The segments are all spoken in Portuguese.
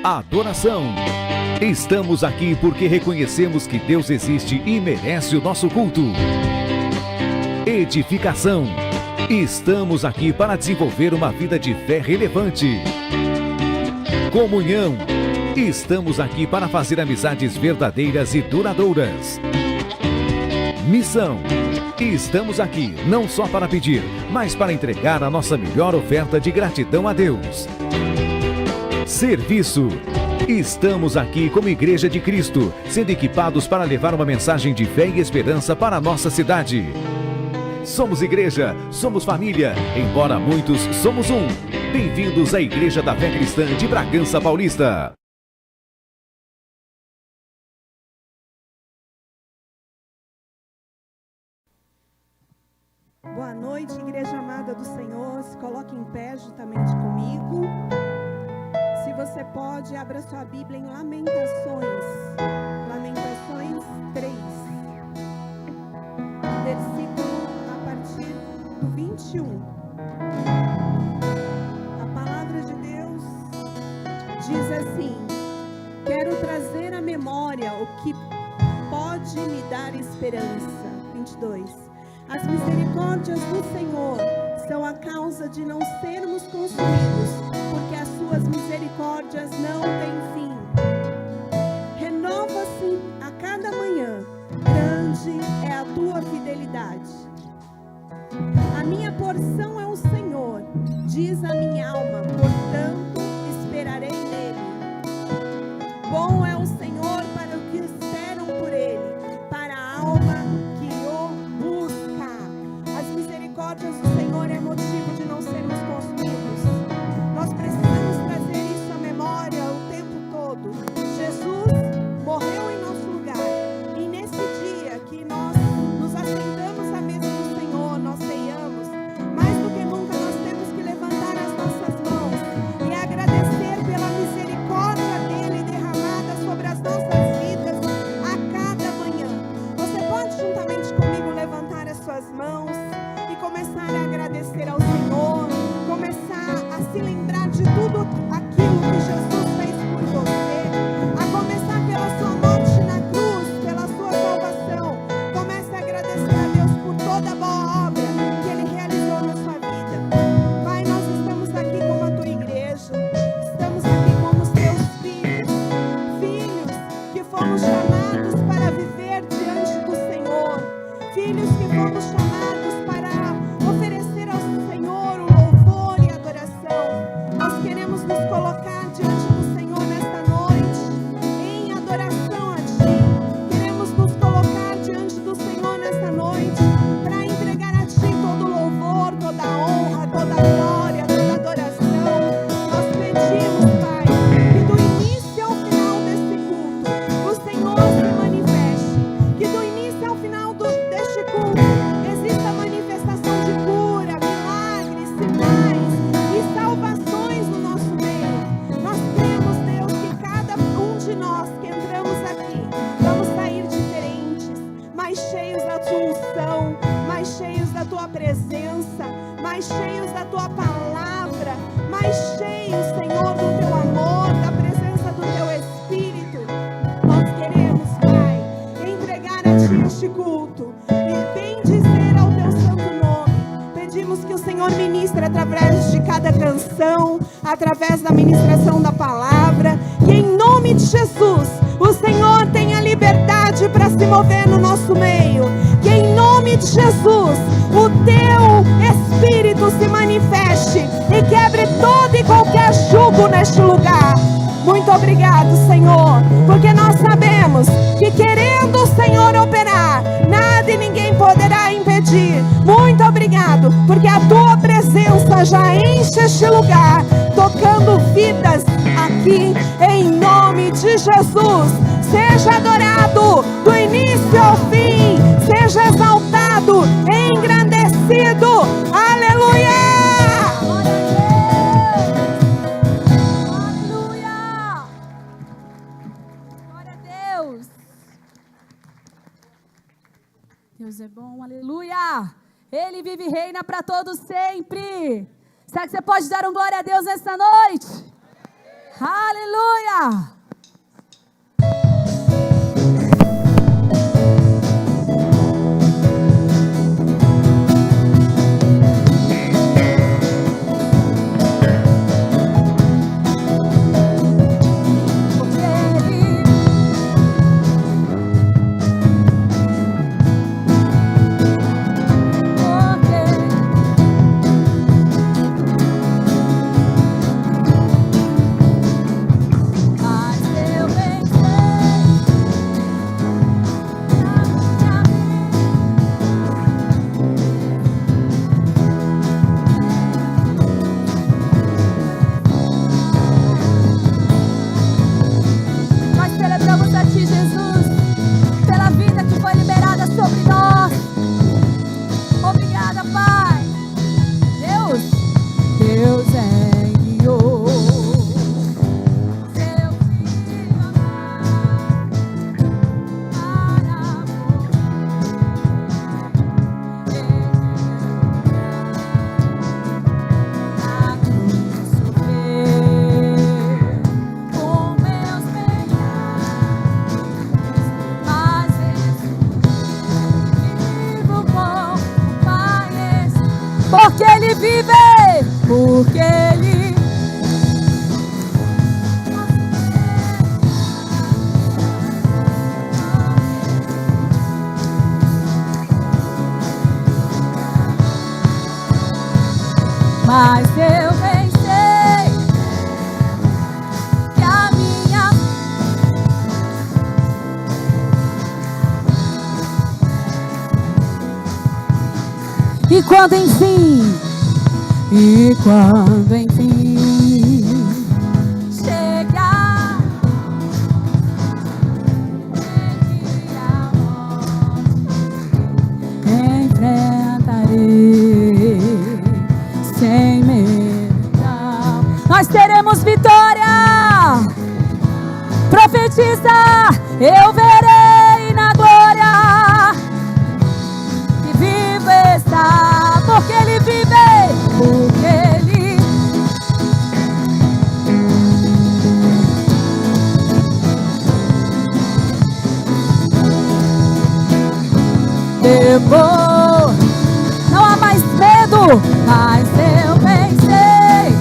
Adoração. Estamos aqui porque reconhecemos que Deus existe e merece o nosso culto. Edificação. Estamos aqui para desenvolver uma vida de fé relevante. Comunhão. Estamos aqui para fazer amizades verdadeiras e duradouras. Missão. Estamos aqui não só para pedir, mas para entregar a nossa melhor oferta de gratidão a Deus. Serviço. Estamos aqui como Igreja de Cristo, sendo equipados para levar uma mensagem de fé e esperança para a nossa cidade. Somos igreja, somos família, embora muitos somos um. Bem-vindos à Igreja da Fé Cristã de Bragança Paulista. Boa noite, Igreja amada do Senhor. Se coloque em pé juntamente comigo. Se você pode, abra sua Bíblia em Lamentações. Lamentações 3. Versículo a partir do 21. A palavra de Deus diz assim: quero trazer à memória o que pode me dar esperança. 22. As misericórdias do Senhor são a causa de não sermos consumidos, porque as suas misericórdias não têm fim. Renova-se a cada manhã, grande é a tua fidelidade. A minha porção é o Senhor, diz a minha alma, portanto esperarei nele. Bom é o Senhor para os que esperam por ele, para a alma que o busca. As misericórdias do Senhor é motivo de não sermos consumidos. Nós precisamos trazer isso à memória o tempo todo. Jesus morreu em nosso lugar. E nesse dia que nós nos assentamos à mesa do Senhor, nós ceiamos, mais do que nunca nós temos que levantar as nossas mãos e agradecer pela misericórdia dele derramada sobre as nossas vidas a cada manhã. Você pode juntamente comigo levantar as suas mãos e começar a agradecer ao Senhor, começar a se lembrar de tudo aquilo que Jesus fez por você, a começar pela sua morte na cruz, pela sua salvação. Comece a agradecer a Deus por toda a boa obra que Ele realizou na sua vida. Pai, nós estamos aqui como a tua igreja, estamos aqui como os teus filhos, filhos que fomos chamados para viver diante do Senhor, filhos que fomos chamados para oferecer ao Senhor o louvor e a adoração. Nós queremos nos colocar diante do Senhor nesta noite, em adoração a Ti. Queremos nos colocar diante do Senhor nesta noite, para entregar a Ti todo o louvor, toda a honra, toda a glória, toda a adoração. Nós pedimos, Pai, que do início ao final desse culto, o Senhor se manifeste. Que do início ao final deste culto, exista manifestação de cura, milagres, sinais e salvações no nosso meio. Nós cremos, Deus, que cada um de nós que entramos aqui, vamos sair diferentes, mais cheios da Tua unção, mais cheios da Tua presença, mais cheios da Tua palavra, mais cheios, Senhor, do Teu amor, da presença do Teu Espírito. Nós queremos, Pai, entregar a Ti este culto e bendizer ao Teu santo nome. Pedimos que o Senhor ministre através de cada canção, através da ministração da palavra, que em nome de Jesus o Senhor tenha liberdade para se mover no nosso meio, que em nome de Jesus o Teu Espírito se manifeste e quebre todo e qualquer jugo neste lugar. Muito obrigado, Senhor, porque nós sabemos que querendo o Senhor operar, nada e ninguém poderá impedir. Muito obrigado, porque a Tua presença já enche este lugar, tocando vidas aqui, em nome de Jesus. Deus é bom, aleluia. Ele vive e reina para todos sempre. Será que você pode dar um glória a Deus nessa noite? Aleluia. Porque Ele vive, porque Ele mas eu bem sei que a minha e quando enfim chegar que a morte enfrentarei sem medo, nós teremos vitória. Profetiza, eu verei na glória que vivo está, porque Ele vive, porque Ele temor, não há mais medo, mas eu pensei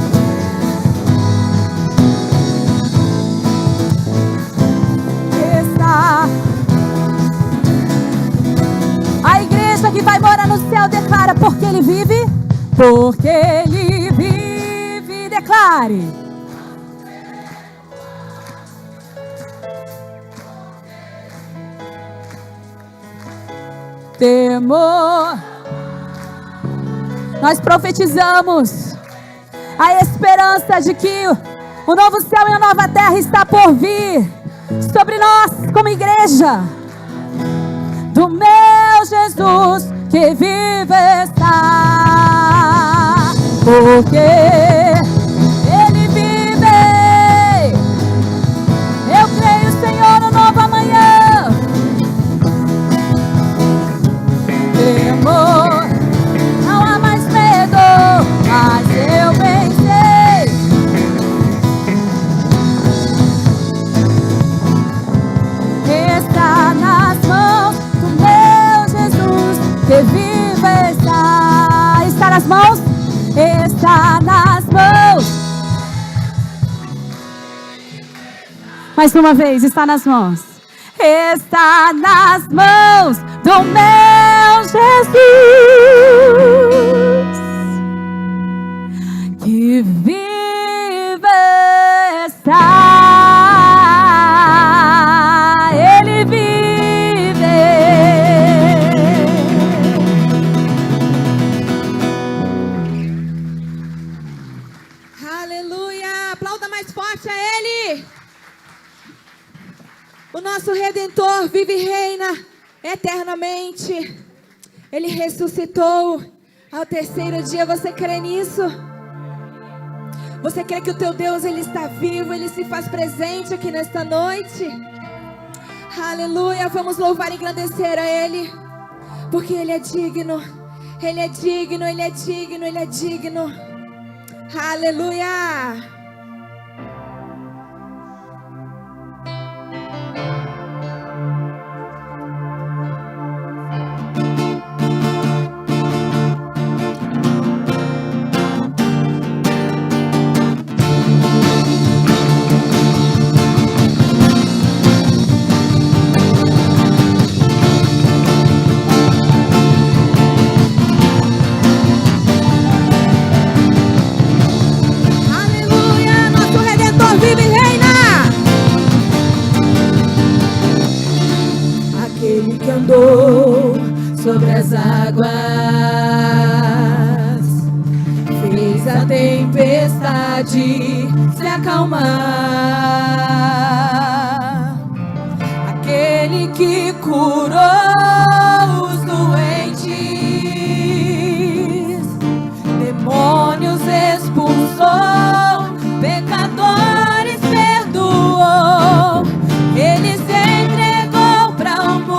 está. A igreja que vai morar no céu declara, porque Ele vive, porque Ele vive, declare. Temor, nós profetizamos a esperança de que o novo céu e a nova terra está por vir sobre nós como igreja do meu Jesus que vive está, porque Ele vive. Eu creio, Senhor, no novo amanhã. Temor, não há mais medo, mas eu pensei está nas mãos do meu Jesus que vive está nas mãos, está nas mãos. Mais uma vez, está nas mãos. Está nas mãos do meu Jesus que vive está. Ele vive. Aleluia! Aplauda mais forte a Ele. O nosso Redentor vive e reina eternamente. Ele ressuscitou ao terceiro dia. Você crê nisso? Você crê que o teu Deus, Ele está vivo, Ele se faz presente aqui nesta noite? Aleluia, vamos louvar e engrandecer a Ele. Porque Ele é digno, Ele é digno, Ele é digno, Ele é digno. Aleluia! Sobre as águas, fez a tempestade se acalmar. Aquele que curou os doentes, demônios expulsou, pecadores perdoou. Ele se entregou para o mundo.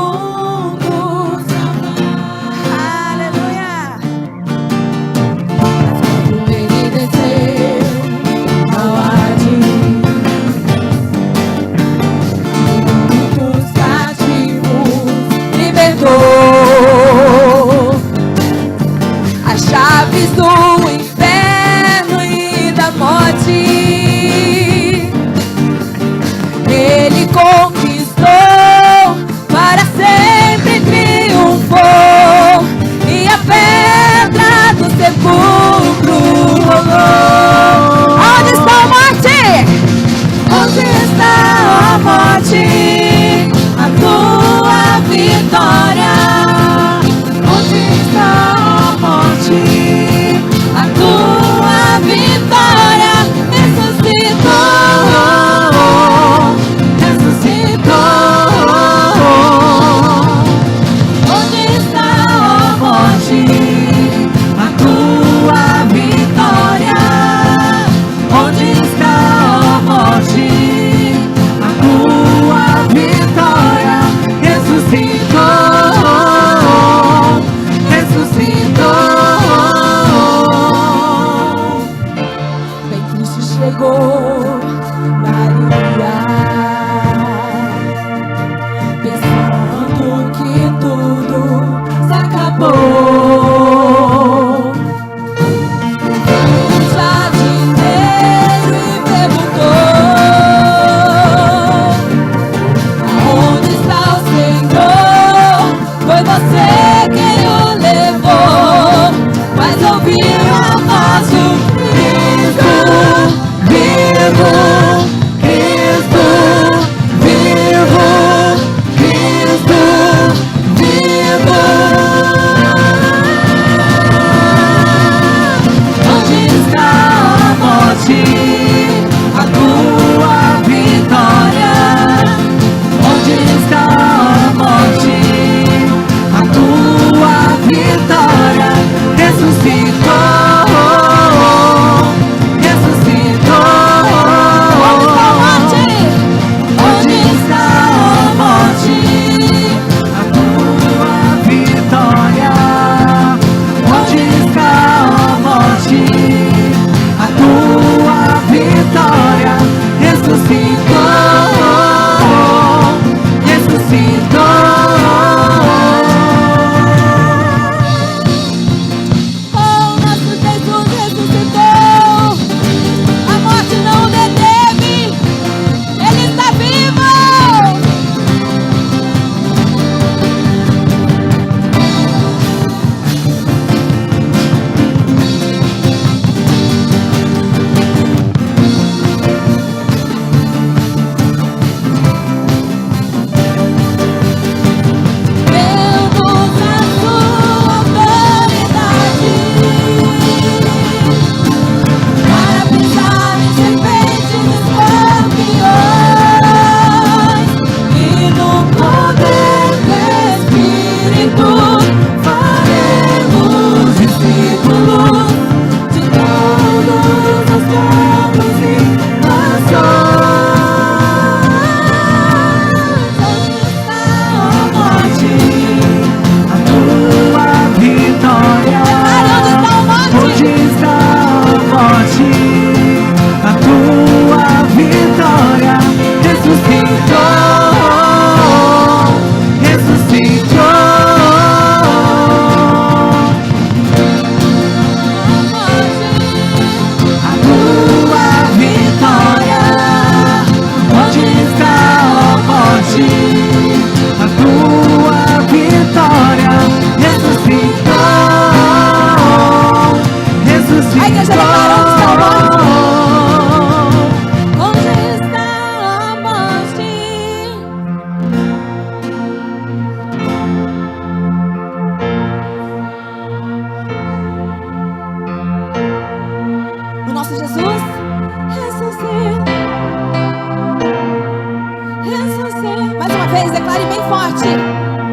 aplaudir bem forte,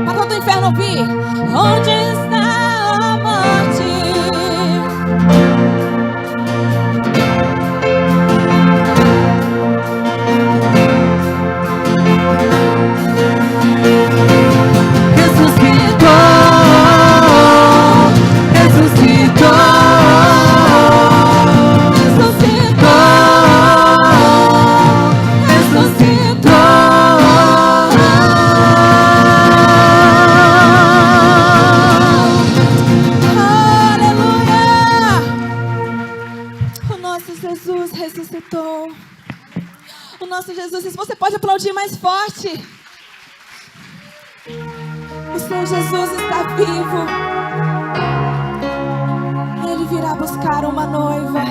para todo o inferno ouvir. Onde está a morte? O nosso Jesus, você pode aplaudir mais forte. O Senhor Jesus está vivo. E Ele virá buscar uma noiva.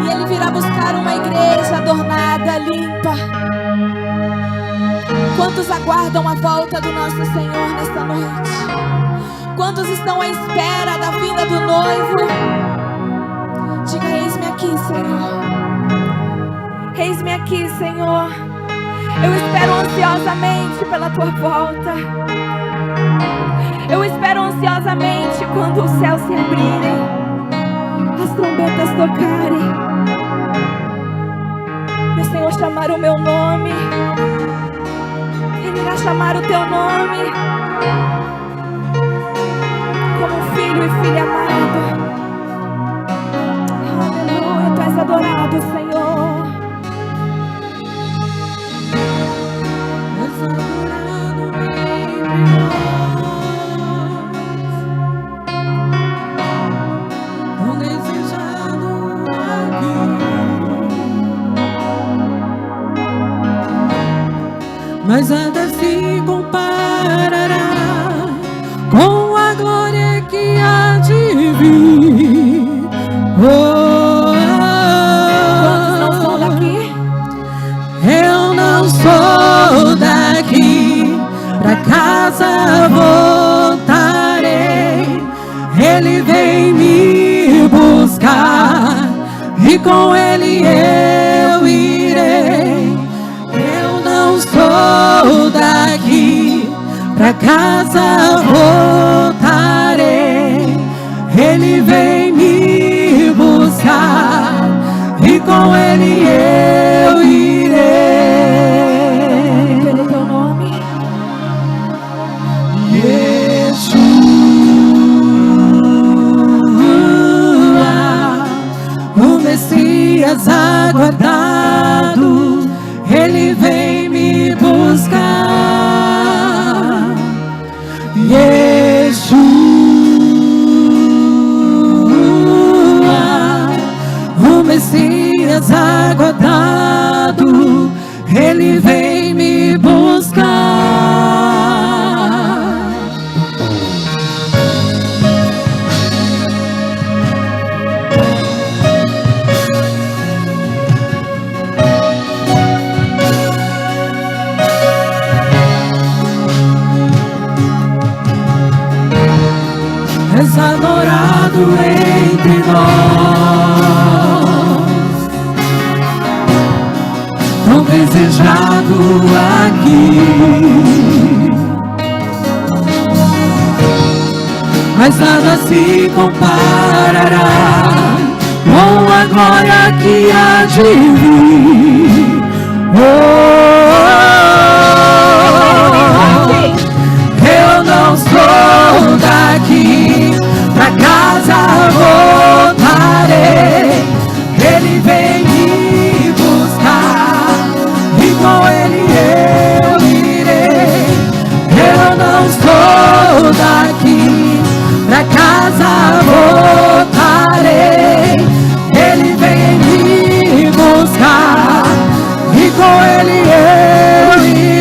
E Ele virá buscar uma igreja adornada, limpa. Quantos aguardam a volta do nosso Senhor nesta noite? Quantos estão à espera da vinda do noivo? Diga: eis-me aqui, Senhor. Eis-me aqui, Senhor. Eu espero ansiosamente pela tua volta. Eu espero ansiosamente quando os céus se abrirem, as trombetas tocarem, e o Senhor chamar o meu nome. Ele irá chamar o teu nome como filho e filha amado. Aleluia, tu és adorado, Senhor. Mas nada se comparará com a glória que há de vir. Quantos não são daqui? Eu não sou daqui, pra casa voltarei. Ele vem me buscar e com ele eu irei. Eu não sou daqui, pra casa voltarei. Ele vem me buscar e com ele eu irei. Pelo teu nome, Yeshua, o Messias aguardado, ele vem me buscar. Yeshua, o Messias aguardado, ele vem me buscar. És adorado entre nós, tão desejado aqui. Mas nada se comparará com a glória que há de vir. Eu não sou daqui, pra casa voltarei. Ele vem me buscar e com ele eu irei. Eu não sou daqui, pra casa voltarei. Ele vem me buscar e com ele eu irei.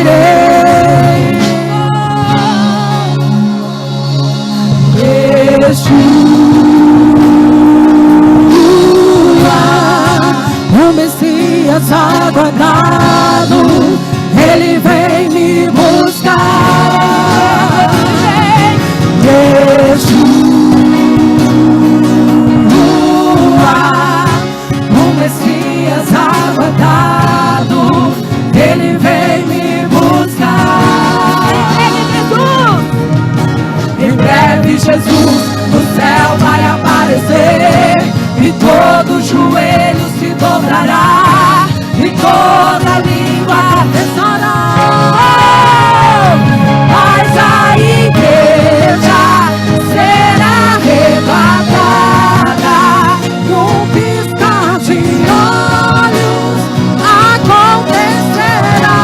Jesus no céu vai aparecer, e todo joelho se dobrará, e toda língua confessará. Mas a igreja será arrebatada num piscar de olhos, acontecerá.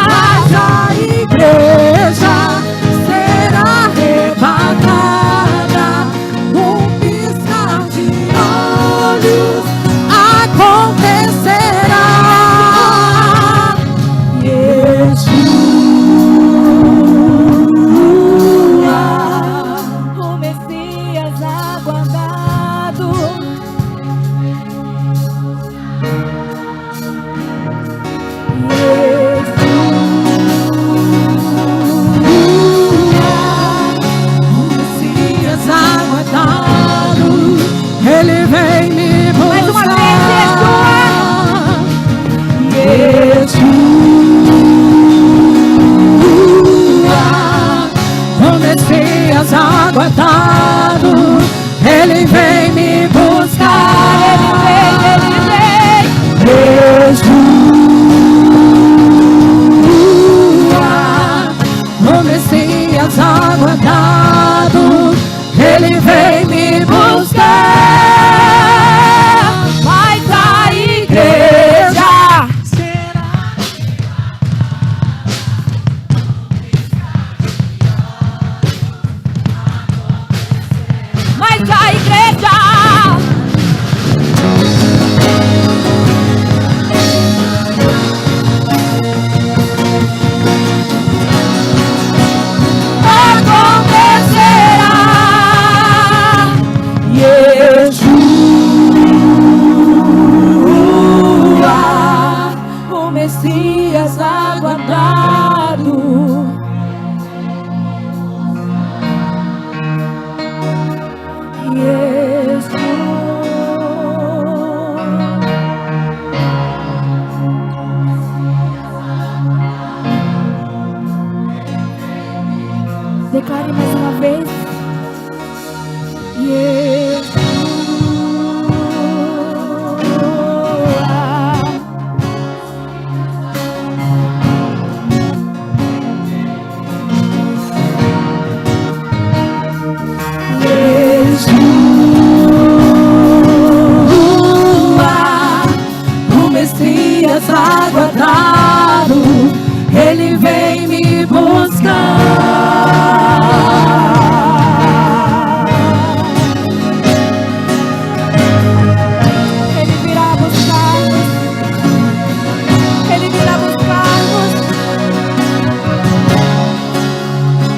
Mas a igreja será arrebatada num piscar de olhos, acontecerá. O Messias aguardado. Messias aguardado, ele vem me buscar. Mais uma vez, O Messias aguardado, ele vem me buscar. Ele vem. O Messias aguardado, ele vem me buscar. Mas a igreja será. Mas a igreja acontecerá. Yeshua, o Messias aguardado. declare mais uma vez. O Messias aguardado, ele vem me buscar. Ele virá buscar-nos. Ele virá buscar-nos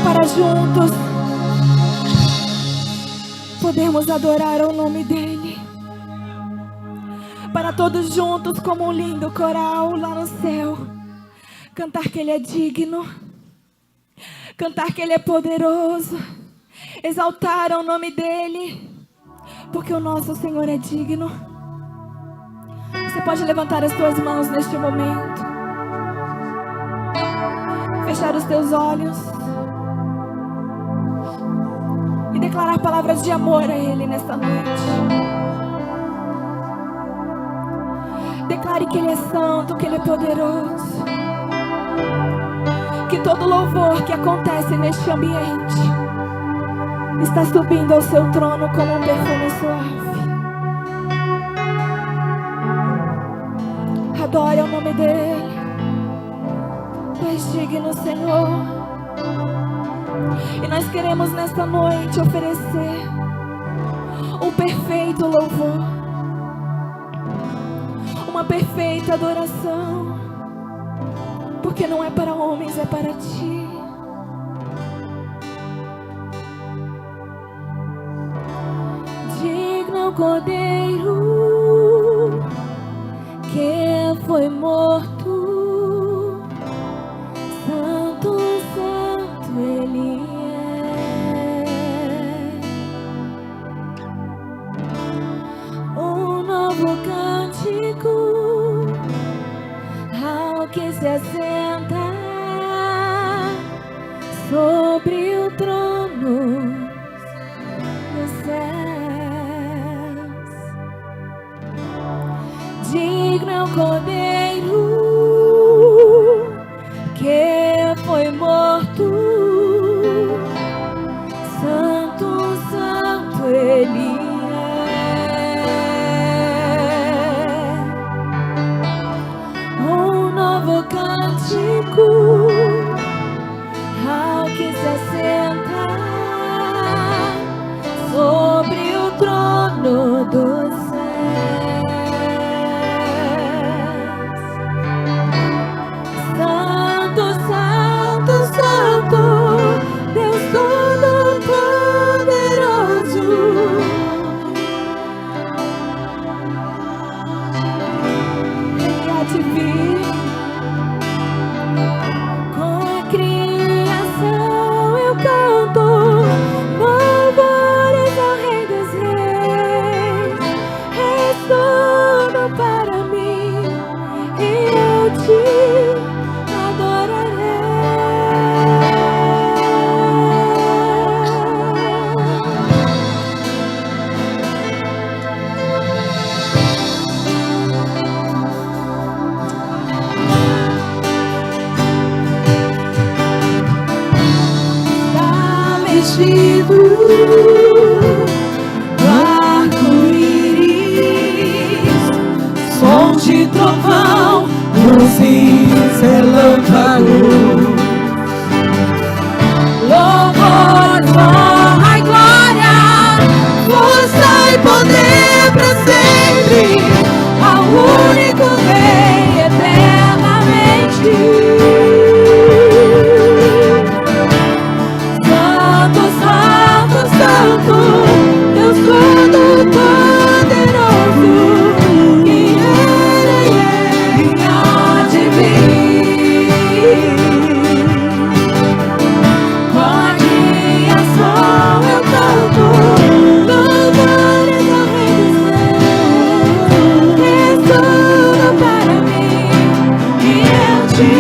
para juntos podermos adorar ao nome dele. Para todos juntos, como um lindo coral lá no céu, cantar que ele é digno, cantar que ele é poderoso, exaltar o nome dele, porque o nosso Senhor é digno. Você pode levantar as suas mãos neste momento, fechar os teus olhos e declarar palavras de amor a ele nesta noite. Declare que ele é santo, que ele é poderoso, que todo louvor que acontece neste ambiente está subindo ao seu trono como um perfume suave. Adore o nome dele. Tu és digno, Senhor. E nós queremos nesta noite oferecer um perfeito louvor, uma perfeita adoração, porque não é para homens, é para ti. Digno Cordeiro que foi morto, santo, santo ele é. Um novo cântico ao que se assenta sobre o trono dia foi morto. Santo, santo Ele é. Um novo cântico ao que se assenta sobre o trono dos céus. Santo, santo, santo, Deus Todo-Poderoso. Ele há de vir com a criação. Eu canto louvores ao Rei dos Reis. És tudo para mim e eu te adorarei. Está mexido no arco-íris, som de trovão, luzes, relâmpagos, louvor, honra e glória, força e poder para sempre, ao único Rei eternamente. Santo, santo, santo, Deus Todo-Poderoso, que era e há de vir. Com a criação eu canto louvores ao Rei dos Céus. És tudo para mim e eu te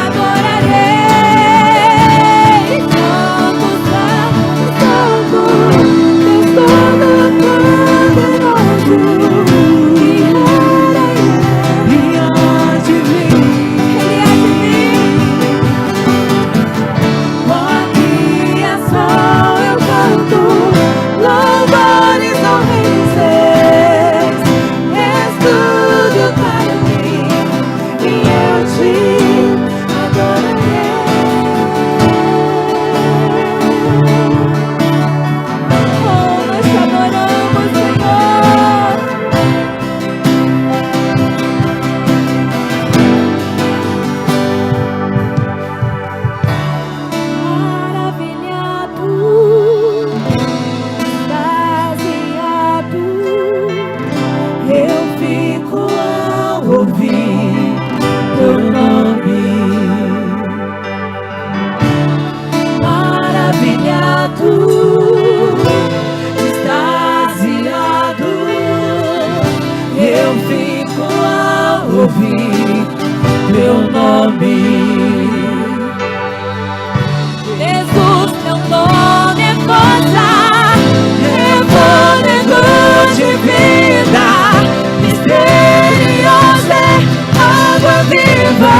adorarei. Santo, santo, santo, Deus Todo-Poderoso, que era e há de vir. Ele há de vir. Com a criação eu canto louvores ao Rei dos Reis. És tudo para mim e eu te adorarei. Oh, nós te adoramos, Senhor. Maravilhado, extasiado, eu fico ao ouvir teu nome. Maravilhado, extasiado, eu fico ao ouvir teu nome. Jesus, teu nome é força, é fôlego de vida, misteriosa é água viva.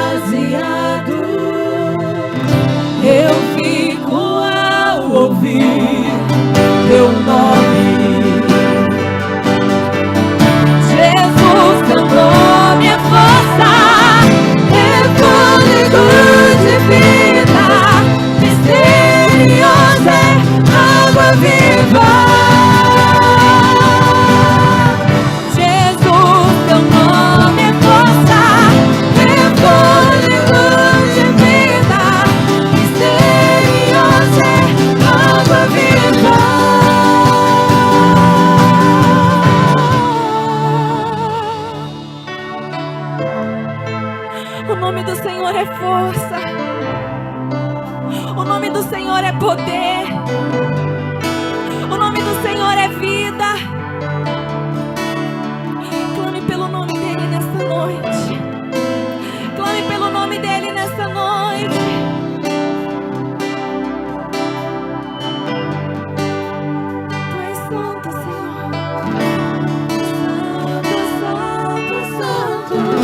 extasiado, eu fico Senhor é poder. O nome do Senhor é vida. Clame pelo nome dele nesta noite. Clame pelo nome dele nesta noite. Tu és santo, Senhor. Santo, santo, santo.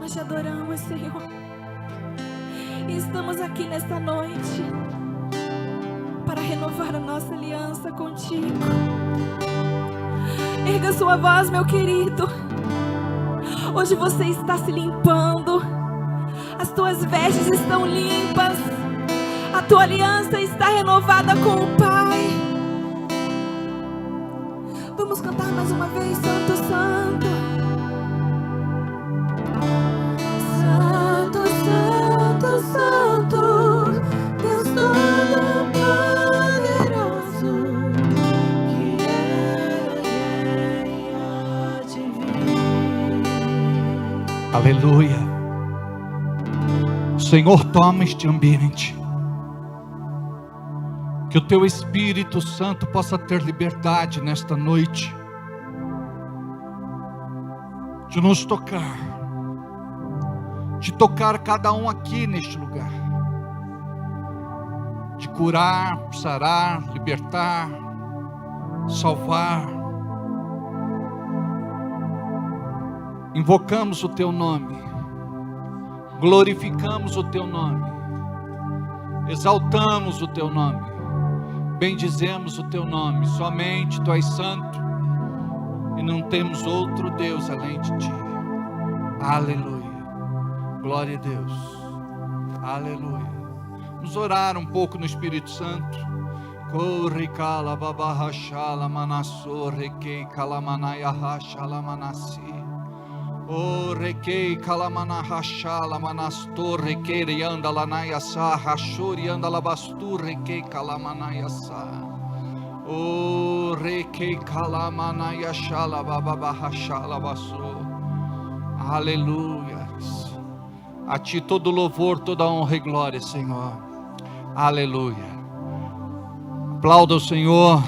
Nós te adoramos, Senhor. E estamos aqui nesta noite para renovar a nossa aliança contigo. Erga sua voz, meu querido. Hoje você está se limpando. As tuas vestes estão limpas. A tua aliança está renovada com o Pai. Vamos cantar mais uma vez, Santo, Santo. Santo, Santo, Santo, Deus Todo-Poderoso, que é e há de vir. Aleluia. Senhor, toma este ambiente. Que o teu Espírito Santo possa ter liberdade nesta noite de nos tocar, de tocar cada um aqui neste lugar, de curar, sarar, libertar, salvar. Invocamos o teu nome, glorificamos o teu nome, exaltamos o teu nome, bendizemos o teu nome. Somente tu és santo e não temos outro Deus além de ti. Aleluia. Glória a Deus. Aleluia. Vamos orar um pouco no Espírito Santo. Corre cala babahashala manasso requei calamanaya hashala manassi. O requei calamanahashala manastor requei anda lanaya sa hashuri anda labastur requei calamanaya sa. O requei calamanaya shala babahashala basso. Aleluia. A ti todo louvor, toda honra e glória, Senhor. Aleluia. Aplauda o Senhor.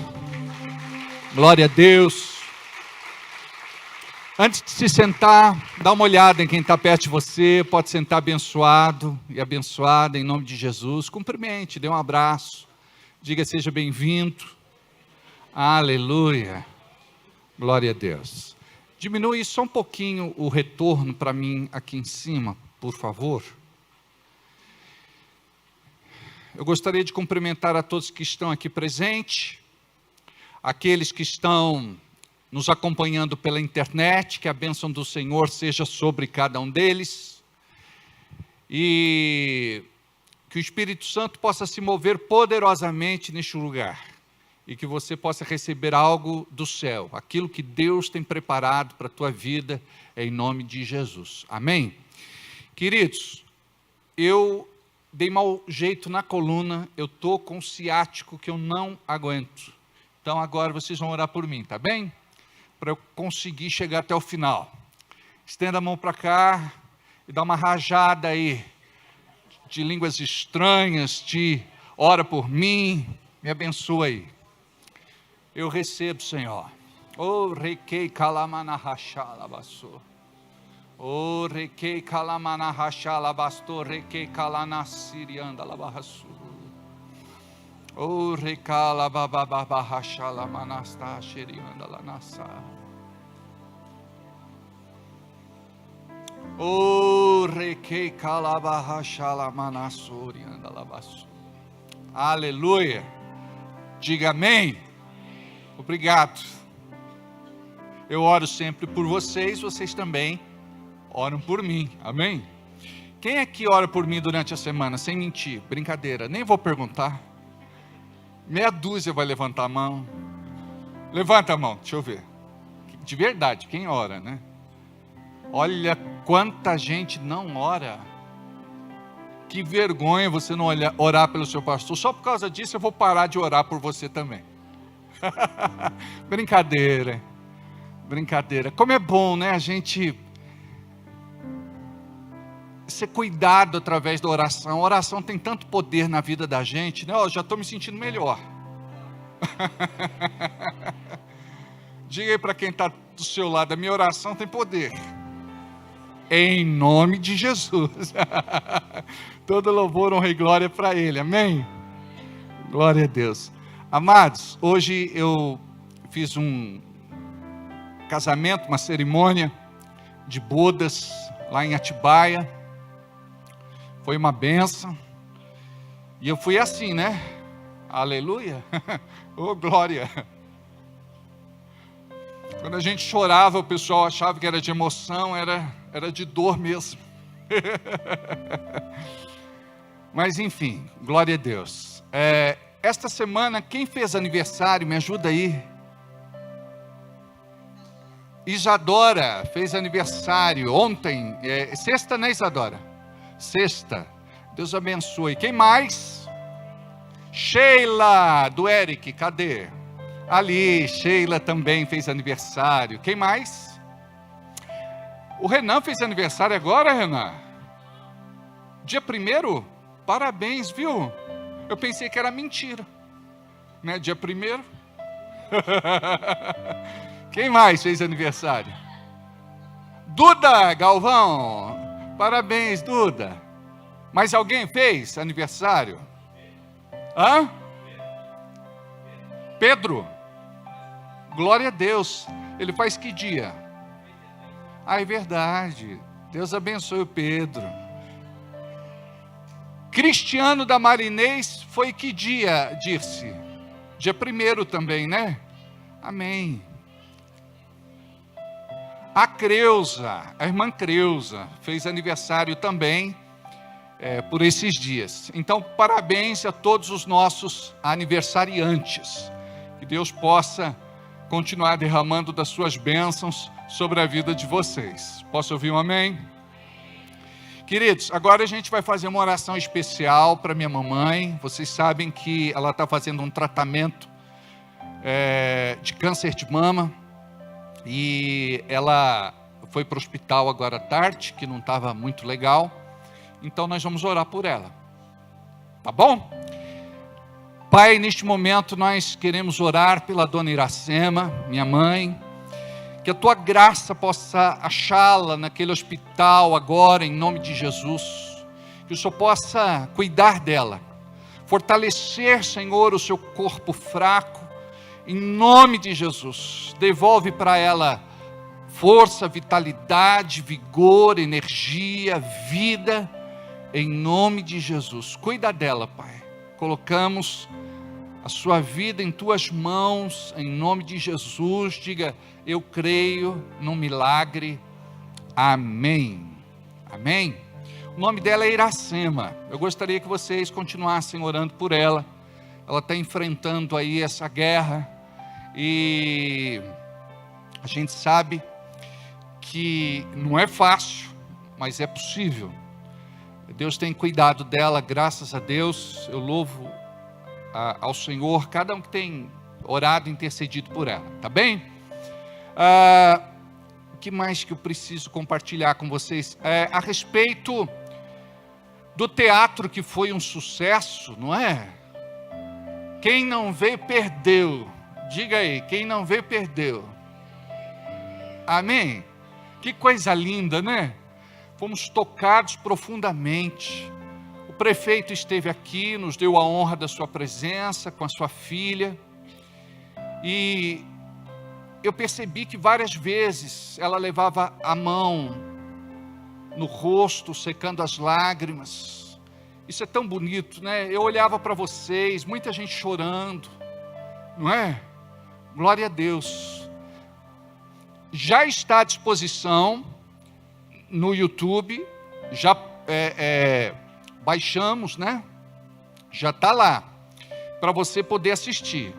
Glória a Deus. Antes de se sentar, dá uma olhada em quem está perto de você. Pode sentar abençoado e abençoada em nome de Jesus. Cumprimente, dê um abraço. Diga seja bem-vindo. Aleluia. Glória a Deus. Diminui só um pouquinho o retorno para mim aqui em cima, por favor. Eu gostaria de cumprimentar a todos que estão aqui presentes, aqueles que estão nos acompanhando pela internet, que a bênção do Senhor seja sobre cada um deles, e que o Espírito Santo possa se mover poderosamente neste lugar, e que você possa receber algo do céu, aquilo que Deus tem preparado para a tua vida, em nome de Jesus. Amém? Queridos, eu dei mau jeito na coluna, eu estou com um ciático que eu não aguento. Então agora vocês vão orar por mim, tá bem? Para eu conseguir chegar até o final. Estenda a mão para cá e dá uma rajada aí de línguas estranhas, ora por mim, me abençoa aí. Eu recebo, Senhor. Oh, requei calamana rachala basso. O requei calamana rachala bastou requei calana sirianda labarrasu. O recala bababa rachala manasta xerianda lanassa. O requei calaba rachala manassuri anda labasu. Aleluia. Diga amém. Obrigado. Eu oro sempre por vocês, vocês também oram por mim, amém? Quem é que ora por mim durante a semana, sem mentir? Brincadeira, nem vou perguntar. Meia dúzia vai levantar a mão. Levanta a mão, deixa eu ver. De verdade, quem ora, né? Olha quanta gente não ora. Que vergonha você não orar pelo seu pastor. Só por causa disso eu vou parar de orar por você também. Brincadeira. Brincadeira. Como é bom, né? A gente ser cuidado através da oração. A oração tem tanto poder na vida da gente, né? Eu já estou me sentindo melhor. Diga aí para quem está do seu lado, a minha oração tem poder. Em nome de Jesus. Todo louvor, honra e glória para Ele, amém? Glória a Deus. Amados, hoje eu fiz um casamento, uma cerimônia de bodas lá em Atibaia. Foi uma bênção. E eu fui assim, né? Aleluia. Oh, glória. Quando a gente chorava, o pessoal achava que era de emoção, era de dor mesmo. Mas enfim, glória a Deus. Esta semana, quem fez aniversário, me ajuda aí. Isadora fez aniversário ontem, sexta, né, Isadora? Sexta, Deus abençoe. Quem mais? Sheila, do Eric, cadê? Ali, Sheila também fez aniversário. Quem mais? O Renan fez aniversário agora, Renan? Dia 1º? Parabéns, viu? Eu pensei que era mentira, né? Dia 1º. Quem mais fez aniversário? Duda Galvão. Parabéns, Duda. Mais alguém fez aniversário? Hã? Pedro. Glória a Deus. Ele faz que dia? Ah, é verdade. Deus abençoe o Pedro. Cristiano da Marinês foi que dia, Dirce? Dia 1º também, né? Amém. A Creuza, a irmã Creuza, fez aniversário também por esses dias. Então, parabéns a todos os nossos aniversariantes. Que Deus possa continuar derramando das suas bênçãos sobre a vida de vocês. Posso ouvir um amém? Queridos, agora a gente vai fazer uma oração especial para minha mamãe. Vocês sabem que ela está fazendo um tratamento de câncer de mama. E ela foi para o hospital agora à tarde, que não estava muito legal. Então nós vamos orar por ela. Tá bom? Pai, neste momento nós queremos orar pela dona Iracema, minha mãe. Que a tua graça possa achá-la naquele hospital agora, em nome de Jesus. Que o Senhor possa cuidar dela. Fortalecer, Senhor, o seu corpo fraco. Em nome de Jesus, devolve para ela força, vitalidade, vigor, energia, vida, em nome de Jesus. Cuida dela, Pai. Colocamos a sua vida em tuas mãos, em nome de Jesus. Diga, eu creio num milagre. Amém. Amém. O nome dela é Iracema. Eu gostaria que vocês continuassem orando por ela. Ela está enfrentando aí essa guerra e a gente sabe que não é fácil, mas é possível. Deus tem cuidado dela, graças a Deus. Eu louvo ao Senhor, cada um que tem orado e intercedido por ela, tá bem? O que mais que eu preciso compartilhar com vocês? A respeito do teatro que foi um sucesso, não é? Quem não veio, perdeu. Diga aí, quem não veio, perdeu. Amém? Que coisa linda, né? Fomos tocados profundamente. O prefeito esteve aqui, nos deu a honra da sua presença com a sua filha. E eu percebi que várias vezes ela levava a mão no rosto, secando as lágrimas. Isso é tão bonito, né? Eu olhava para vocês, muita gente chorando, não é? Glória a Deus. Já está à disposição no YouTube, já baixamos, né? Já está lá, para você poder assistir.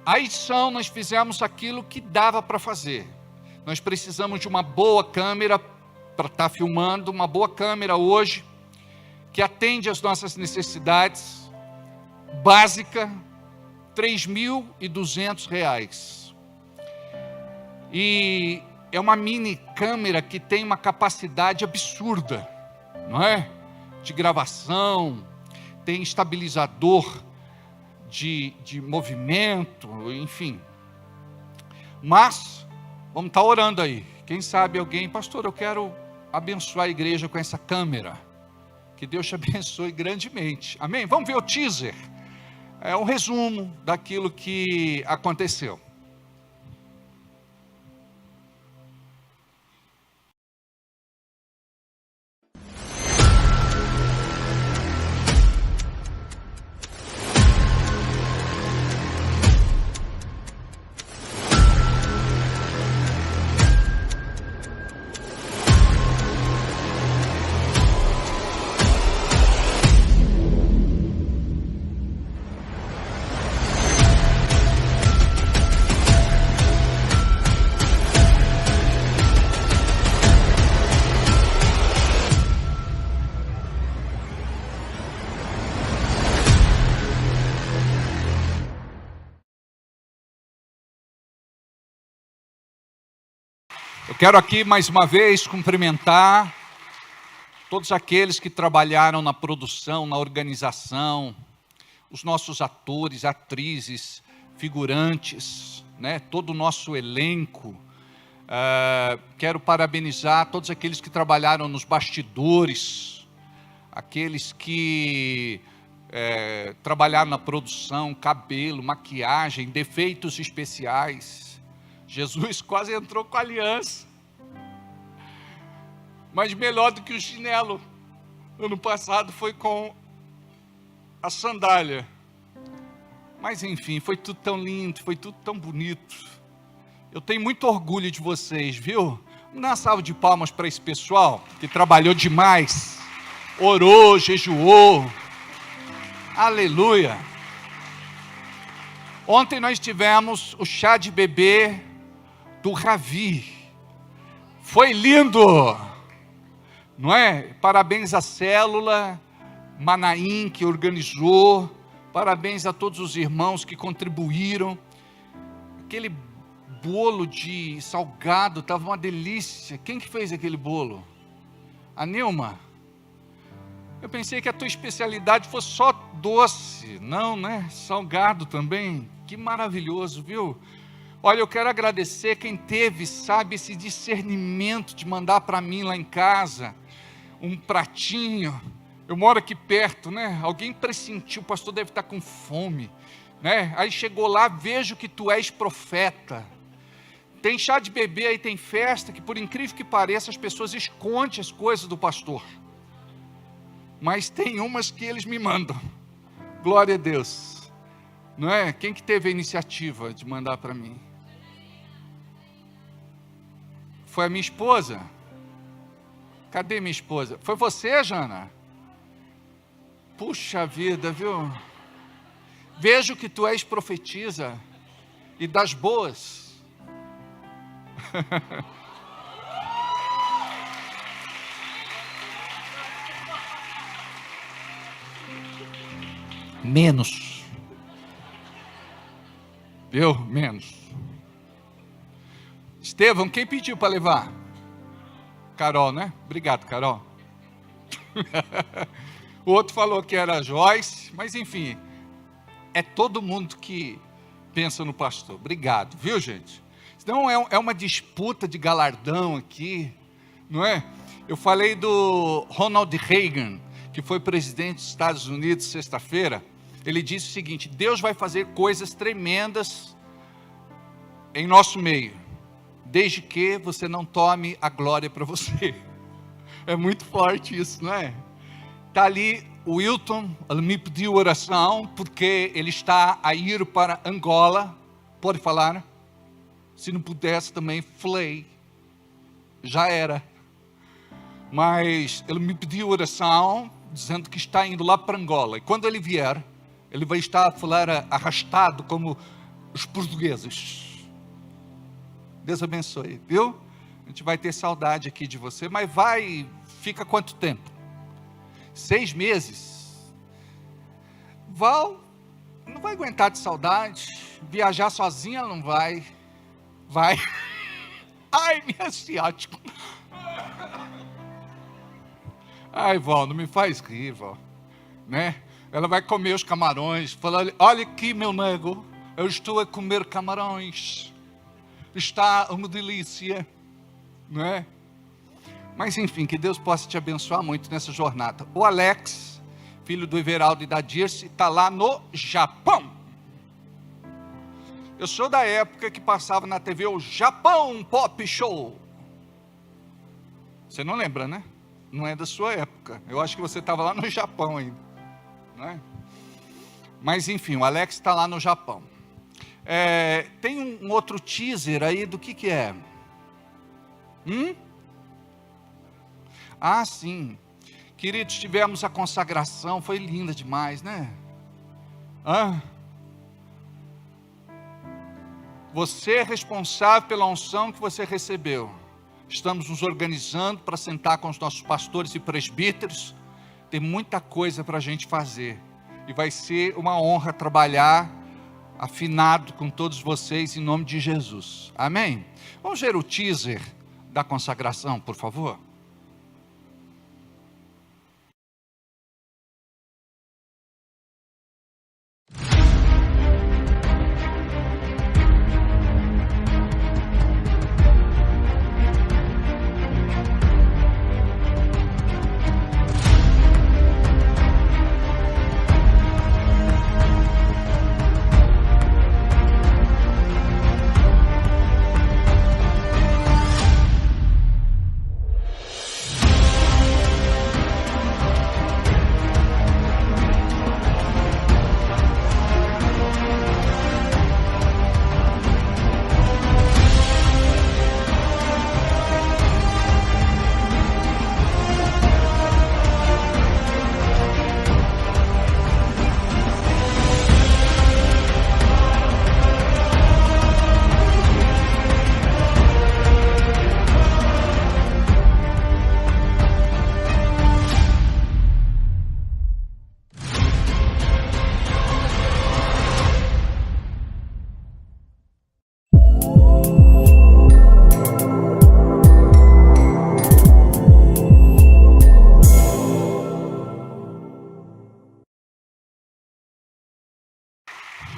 A edição, nós fizemos aquilo que dava para fazer. Nós precisamos de uma boa câmera para estar filmando, uma boa câmera hoje, que atende às nossas necessidades, básica, R$3.200. E é uma mini câmera que tem uma capacidade absurda, não é? De gravação, tem estabilizador de movimento, enfim. Mas, vamos estar orando aí. Quem sabe alguém, pastor, eu quero abençoar a igreja com essa câmera. Que Deus te abençoe grandemente. Amém? Vamos ver o teaser. É um resumo daquilo que aconteceu. Eu quero aqui mais uma vez cumprimentar todos aqueles que trabalharam na produção, na organização, os nossos atores, atrizes, figurantes, né? Todo o nosso elenco. Quero parabenizar todos aqueles que trabalharam nos bastidores, aqueles que trabalharam na produção, cabelo, maquiagem, defeitos especiais. Jesus quase entrou com a aliança, mas melhor do que o chinelo, ano passado foi com a sandália. Mas enfim, foi tudo tão lindo, foi tudo tão bonito. Eu tenho muito orgulho de vocês, viu? Vamos dar uma salva de palmas para esse pessoal que trabalhou demais, orou, jejuou. Aleluia. Ontem nós tivemos o chá de bebê do Ravi. Foi lindo, não é? Parabéns à célula Manaim que organizou, parabéns a todos os irmãos que contribuíram. Aquele bolo de salgado estava uma delícia. Quem que fez aquele bolo? A Nilma? Eu pensei que a tua especialidade fosse só doce. Não, né? Salgado também. Que maravilhoso, viu? Olha, eu quero agradecer quem teve, sabe, esse discernimento de mandar para mim lá em casa um pratinho. Eu moro aqui perto, né? Alguém pressentiu, o pastor deve estar com fome, né? Aí chegou lá, vejo que tu és profeta. Tem chá de bebê aí, tem festa, que por incrível que pareça, as pessoas escondem as coisas do pastor. Mas tem umas que eles me mandam. Glória a Deus. Não é? Quem que teve a iniciativa de mandar para mim? Foi a minha esposa? Cadê minha esposa? Foi você, Jana? Puxa vida, viu? Vejo que tu és profetisa e das boas. Menos. Viu? Menos. Estevão, quem pediu para levar? Carol, né? Obrigado, Carol. O outro falou que era Joyce, mas enfim, é todo mundo que pensa no pastor. Obrigado, viu, gente? Senão é uma disputa de galardão aqui, não é? Eu falei do Ronald Reagan, que foi presidente dos Estados Unidos sexta-feira. Ele disse o seguinte: Deus vai fazer coisas tremendas em nosso meio, desde que você não tome a glória para você. É muito forte isso, não é? Está ali o Wilton, ele me pediu oração, porque ele está a ir para Angola. Pode falar? Se não pudesse também, falei. Já era. Mas ele me pediu oração, dizendo que está indo lá para Angola. E quando ele vier, ele vai estar a falar arrastado como os portugueses. Deus abençoe, viu? A gente vai ter saudade aqui de você, mas fica quanto tempo? 6 meses? Val não vai aguentar de saudade. Viajar sozinha ela não vai. Vai. Ai, minha ciática. Ai, Val, não me faz rir, Val. Né? Ela vai comer os camarões. Falar: olha aqui, meu nego, eu estou a comer camarões. Está uma delícia. Não é? Mas enfim, que Deus possa te abençoar muito nessa jornada. O Alex, filho do Everaldo e da Dirce, está lá no Japão. Eu sou da época que passava na TV o Japão Pop Show. Você não lembra, né? Não é da sua época. Eu acho que você estava lá no Japão ainda, não é? Mas enfim, o Alex está lá no Japão. Tem um outro teaser aí do que é? Ah, sim. Queridos, tivemos a consagração, foi linda demais, né? Você é responsável pela unção que você recebeu. Estamos nos organizando para sentar com os nossos pastores e presbíteros. Tem muita coisa para a gente fazer. E vai ser uma honra trabalhar afinado com todos vocês em nome de Jesus. Amém? Vamos ver o teaser da consagração, por favor.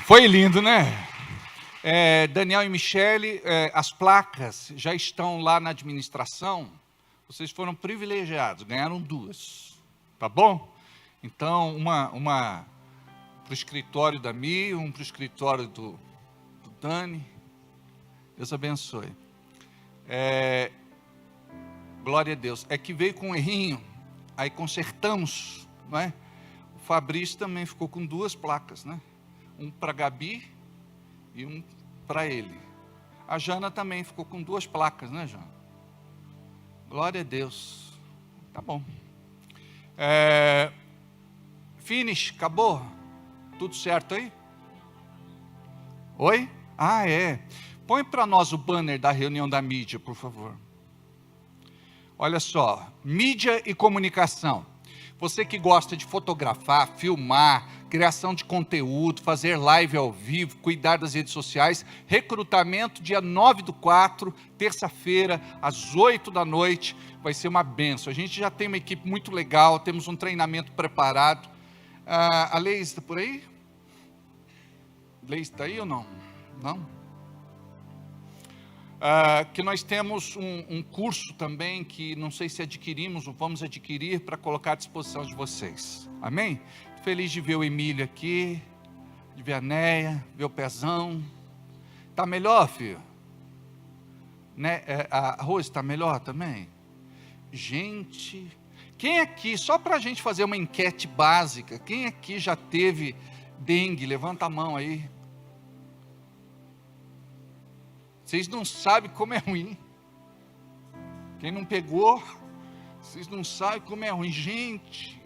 Foi lindo, né? Daniel e Michele, as placas já estão lá na administração. Vocês foram privilegiados, ganharam 2, tá bom? Então, uma para o escritório da Mi, para o escritório do Dani. Deus abençoe. Glória a Deus. É que veio com um errinho, aí consertamos, não é? O Fabrício também ficou com 2 placas, né? Um para Gabi e um para ele. A Jana também ficou com 2 placas, né, Jana? Glória a Deus. Tá bom. Finish, acabou? Tudo certo aí? Oi? Ah, é. Põe para nós o banner da reunião da mídia, por favor. Olha só, mídia e comunicação. Você que gosta de fotografar, filmar, criação de conteúdo, fazer live ao vivo, cuidar das redes sociais, recrutamento dia 9/4, terça-feira, às 8 da noite, vai ser uma bênção. A gente já tem uma equipe muito legal, temos um treinamento preparado. A Leis está por aí? Leis está aí ou não? Não? que nós temos um curso também que não sei se adquirimos ou vamos adquirir para colocar à disposição de vocês. Amém? Feliz de ver o Emílio aqui, de ver a Neia, ver o Pezão. Tá melhor, filho? Né? A Rose está melhor também? Gente, quem aqui, só para a gente fazer uma enquete básica, quem aqui já teve dengue? Levanta a mão aí. Vocês não sabem como é ruim. Quem não pegou, vocês não sabem como é ruim. Gente,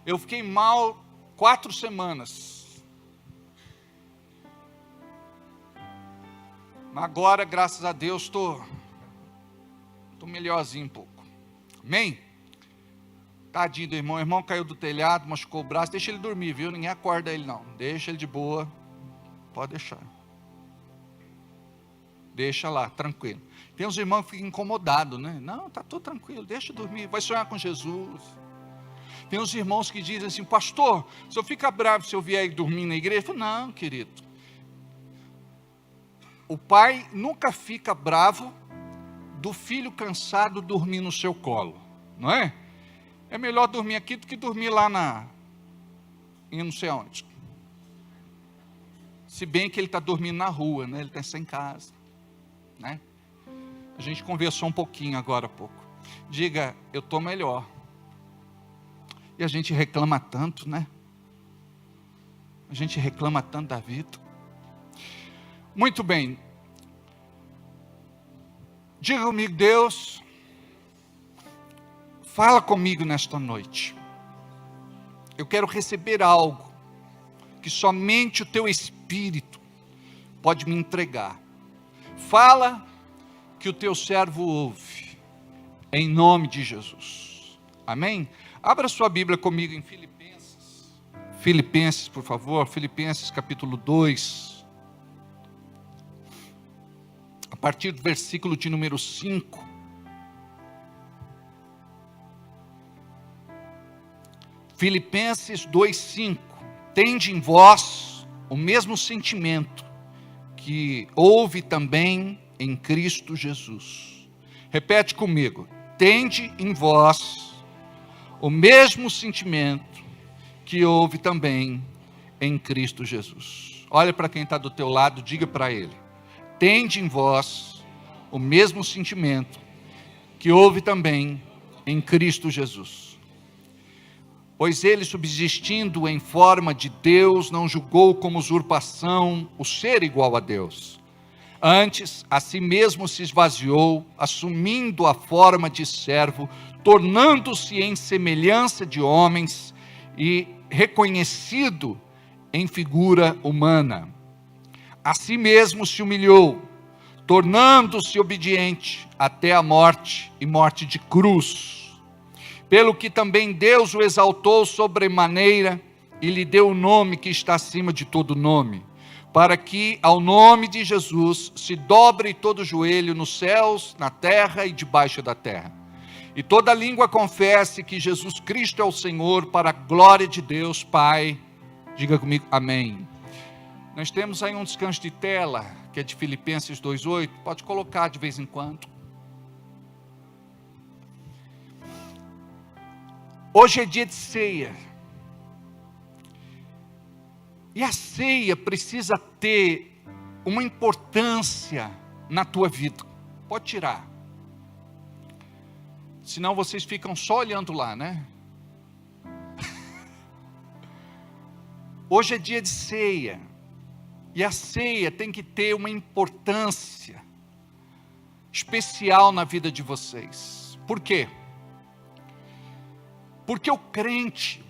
eu fiquei mal 4 semanas. Agora, graças a Deus, estou melhorzinho um pouco. Amém? Tadinho do irmão. O irmão caiu do telhado, machucou o braço. Deixa ele dormir, viu? Ninguém acorda ele, não. Deixa ele de boa. Pode deixar. Deixa lá, tranquilo. Tem uns irmãos que ficam incomodados, né? Não, está tudo tranquilo, deixa dormir, vai sonhar com Jesus. Tem uns irmãos que dizem assim, pastor, se eu ficar bravo se eu vier dormir na igreja, eu falo, não, querido. O pai nunca fica bravo do filho cansado dormir no seu colo, não é? É melhor dormir aqui do que dormir lá em não sei onde. Se bem que ele está dormindo na rua, né? Ele está sem casa. Né? A gente conversou um pouquinho agora há pouco. Diga, eu estou melhor. E a gente reclama tanto, né? A gente reclama tanto da vida. Muito bem. Diga comigo, Deus, fala comigo nesta noite. Eu quero receber algo que somente o teu Espírito pode me entregar. Fala que o teu servo ouve, em nome de Jesus. Amém? Abra sua Bíblia comigo em Filipenses. Filipenses, por favor. Filipenses capítulo 2. A partir do versículo de número 5. Filipenses 2:5. Tende em vós o mesmo sentimento que houve também em Cristo Jesus. Repete comigo. Tende em vós o mesmo sentimento que houve também em Cristo Jesus. Olha para quem está do teu lado, diga para ele. Tende em vós o mesmo sentimento que houve também em Cristo Jesus. Pois ele, subsistindo em forma de Deus, não julgou como usurpação o ser igual a Deus. Antes, a si mesmo se esvaziou, assumindo a forma de servo, tornando-se em semelhança de homens e reconhecido em figura humana. A si mesmo se humilhou, tornando-se obediente até a morte e morte de cruz. Pelo que também Deus o exaltou sobremaneira e lhe deu o nome que está acima de todo nome, para que ao nome de Jesus se dobre todo joelho nos céus, na terra e debaixo da terra. E toda língua confesse que Jesus Cristo é o Senhor, para a glória de Deus Pai. Diga comigo, amém. Nós temos aí um descanso de tela, que é de Filipenses 2:8, pode colocar de vez em quando. Hoje é dia de ceia. E a ceia precisa ter uma importância na tua vida. Pode tirar. Senão vocês ficam só olhando lá, né? Hoje é dia de ceia. E a ceia tem que ter uma importância especial na vida de vocês. Por quê? Porque o crente,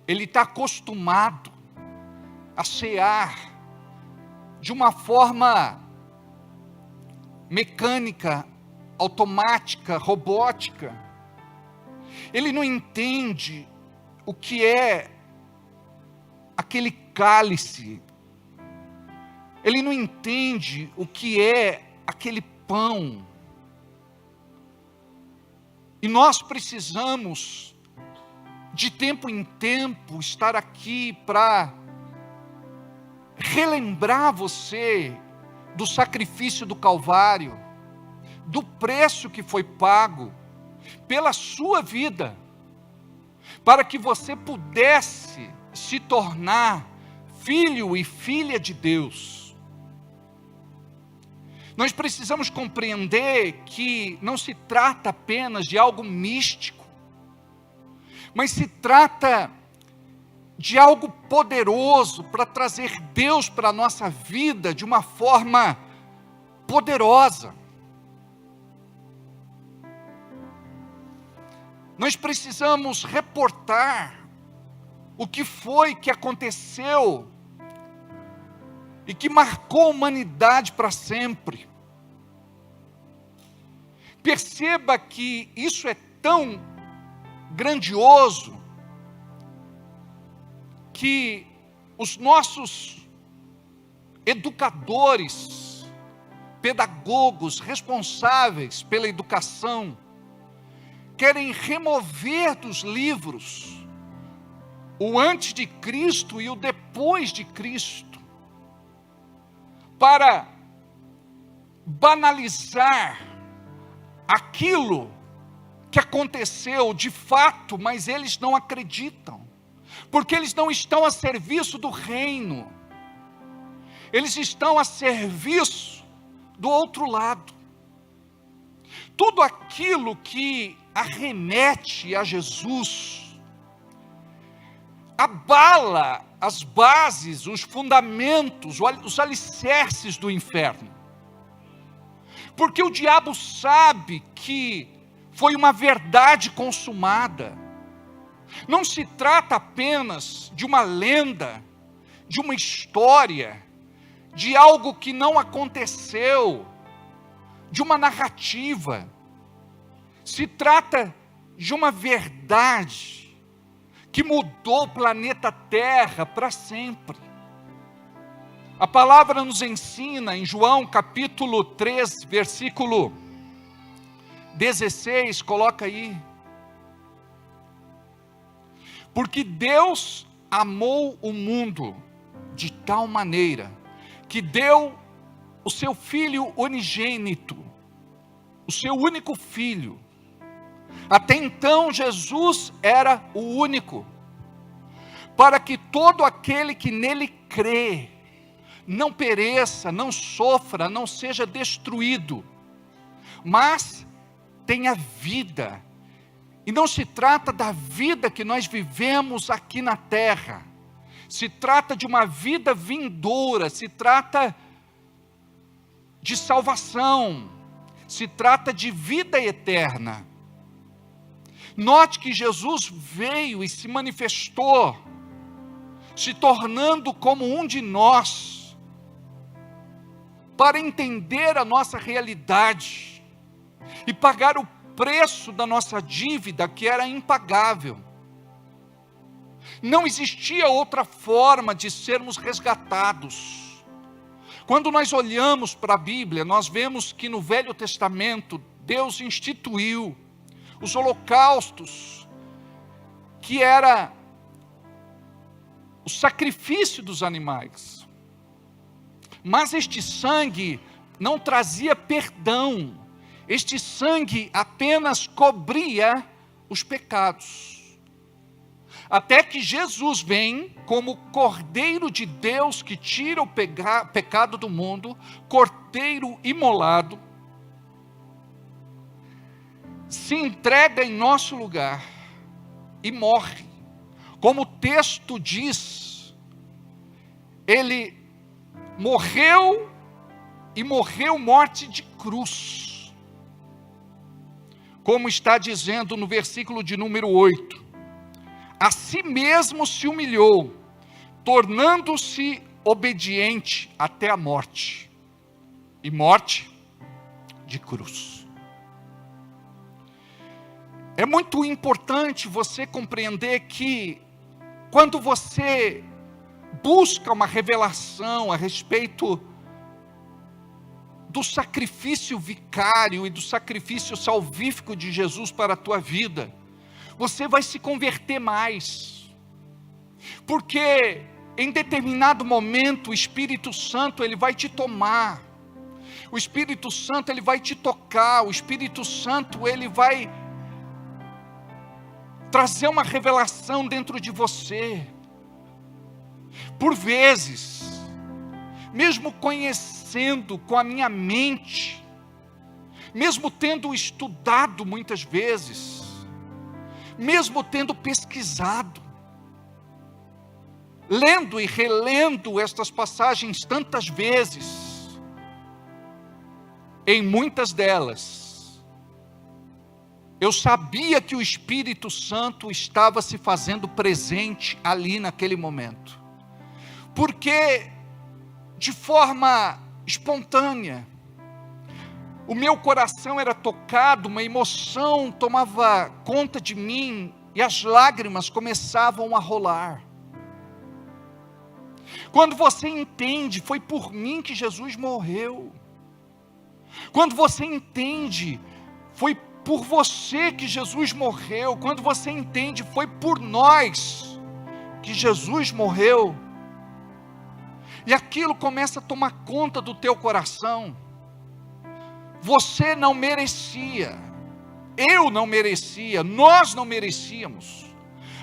ele está acostumado a cear de uma forma mecânica, automática, robótica. Ele não entende o que é aquele cálice. Ele não entende o que é aquele pão. E nós precisamos, de tempo em tempo, estar aqui para relembrar você do sacrifício do Calvário, do preço que foi pago pela sua vida, para que você pudesse se tornar filho e filha de Deus. Nós precisamos compreender que não se trata apenas de algo místico, mas se trata de algo poderoso para trazer Deus para a nossa vida de uma forma poderosa. Nós precisamos reportar o que foi que aconteceu e que marcou a humanidade para sempre. Perceba que isso é tão grandioso que os nossos educadores, pedagogos responsáveis pela educação, querem remover dos livros o antes de Cristo e o depois de Cristo, para banalizar aquilo que aconteceu de fato, mas eles não acreditam, porque eles não estão a serviço do reino, eles estão a serviço do outro lado. Tudo aquilo que arremete a Jesus abala as bases, os fundamentos, os alicerces do inferno. Porque o diabo sabe que foi uma verdade consumada. Não se trata apenas de uma lenda, de uma história, de algo que não aconteceu, de uma narrativa. Se trata de uma verdade que mudou o planeta Terra para sempre. A palavra nos ensina em João capítulo 3, versículo 16, coloca aí. Porque Deus amou o mundo de tal maneira que deu o seu Filho unigênito, o seu único Filho. Até então Jesus era o único, para que todo aquele que nele crê, não pereça, não sofra, não seja destruído, mas tenha vida. E não se trata da vida que nós vivemos aqui na terra, se trata de uma vida vindoura, se trata de salvação, se trata de vida eterna. Note que Jesus veio e se manifestou, se tornando como um de nós, para entender a nossa realidade e pagar o preço da nossa dívida, que era impagável. Não existia outra forma de sermos resgatados. Quando nós olhamos para a Bíblia, nós vemos que no Velho Testamento, Deus instituiu os holocaustos, que era o sacrifício dos animais. Mas este sangue não trazia perdão, este sangue apenas cobria os pecados. Até que Jesus vem como Cordeiro de Deus que tira o pecado do mundo, Cordeiro imolado, se entrega em nosso lugar e morre. Como o texto diz, ele morreu e morreu morte de cruz. Como está dizendo no versículo de número 8. A si mesmo se humilhou, tornando-se obediente até a morte. E morte de cruz. É muito importante você compreender que quando você busca uma revelação a respeito do sacrifício vicário e do sacrifício salvífico de Jesus para a tua vida, você vai se converter mais. Porque em determinado momento o Espírito Santo ele vai te tomar O Espírito Santo, ele vai te tocar. O Espírito Santo, ele vai trazer uma revelação dentro de você. Por vezes, mesmo conhecendo com a minha mente, mesmo tendo estudado muitas vezes, mesmo tendo pesquisado, lendo e relendo estas passagens tantas vezes, em muitas delas, eu sabia que o Espírito Santo estava se fazendo presente ali naquele momento, porque de forma espontânea, o meu coração era tocado, uma emoção tomava conta de mim e as lágrimas começavam a rolar. Quando você entende, foi por mim que Jesus morreu. Quando você entende, foi por você que Jesus morreu. Quando você entende, foi por nós que Jesus morreu. E aquilo começa a tomar conta do teu coração. Você não merecia, eu não merecia, nós não merecíamos.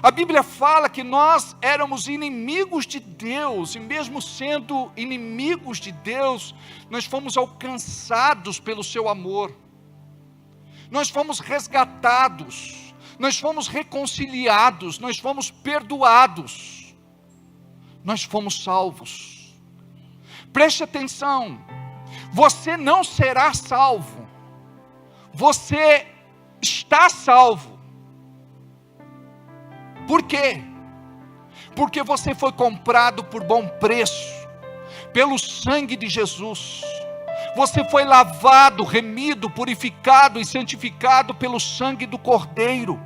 A Bíblia fala que nós éramos inimigos de Deus, e mesmo sendo inimigos de Deus, nós fomos alcançados pelo seu amor. Nós fomos resgatados, nós fomos reconciliados, nós fomos perdoados, nós fomos salvos. Preste atenção. Você não será salvo, você está salvo. Por quê? Porque você foi comprado por bom preço, pelo sangue de Jesus. Você foi lavado, remido, purificado e santificado pelo sangue do Cordeiro.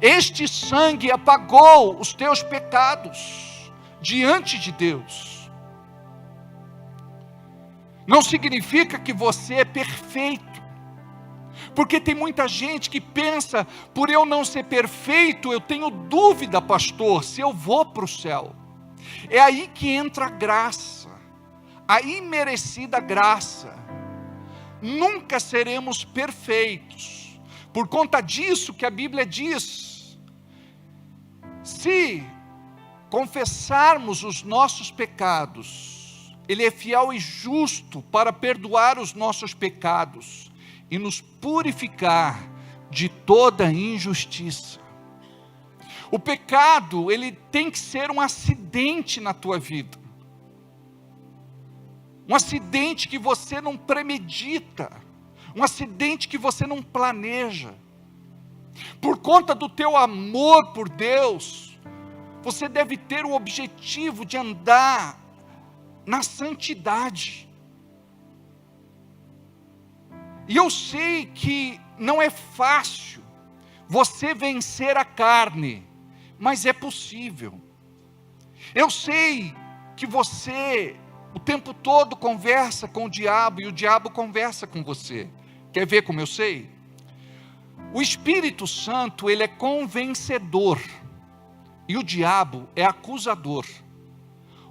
Este sangue apagou os teus pecados diante de Deus. Não significa que você é perfeito, porque tem muita gente que pensa, por eu não ser perfeito, eu tenho dúvida, pastor, se eu vou para o céu. É aí que entra a graça, a imerecida graça. Nunca seremos perfeitos, por conta disso que a Bíblia diz, se confessarmos os nossos pecados, Ele é fiel e justo para perdoar os nossos pecados e nos purificar de toda injustiça. O pecado, ele tem que ser um acidente na tua vida. Um acidente que você não premedita. Um acidente que você não planeja. Por conta do teu amor por Deus, você deve ter o objetivo de andar na santidade. E eu sei que não é fácil você vencer a carne, mas é possível. Eu sei que você o tempo todo conversa com o diabo e o diabo conversa com você. Quer ver como eu sei? O Espírito Santo, ele é convencedor e o diabo é acusador.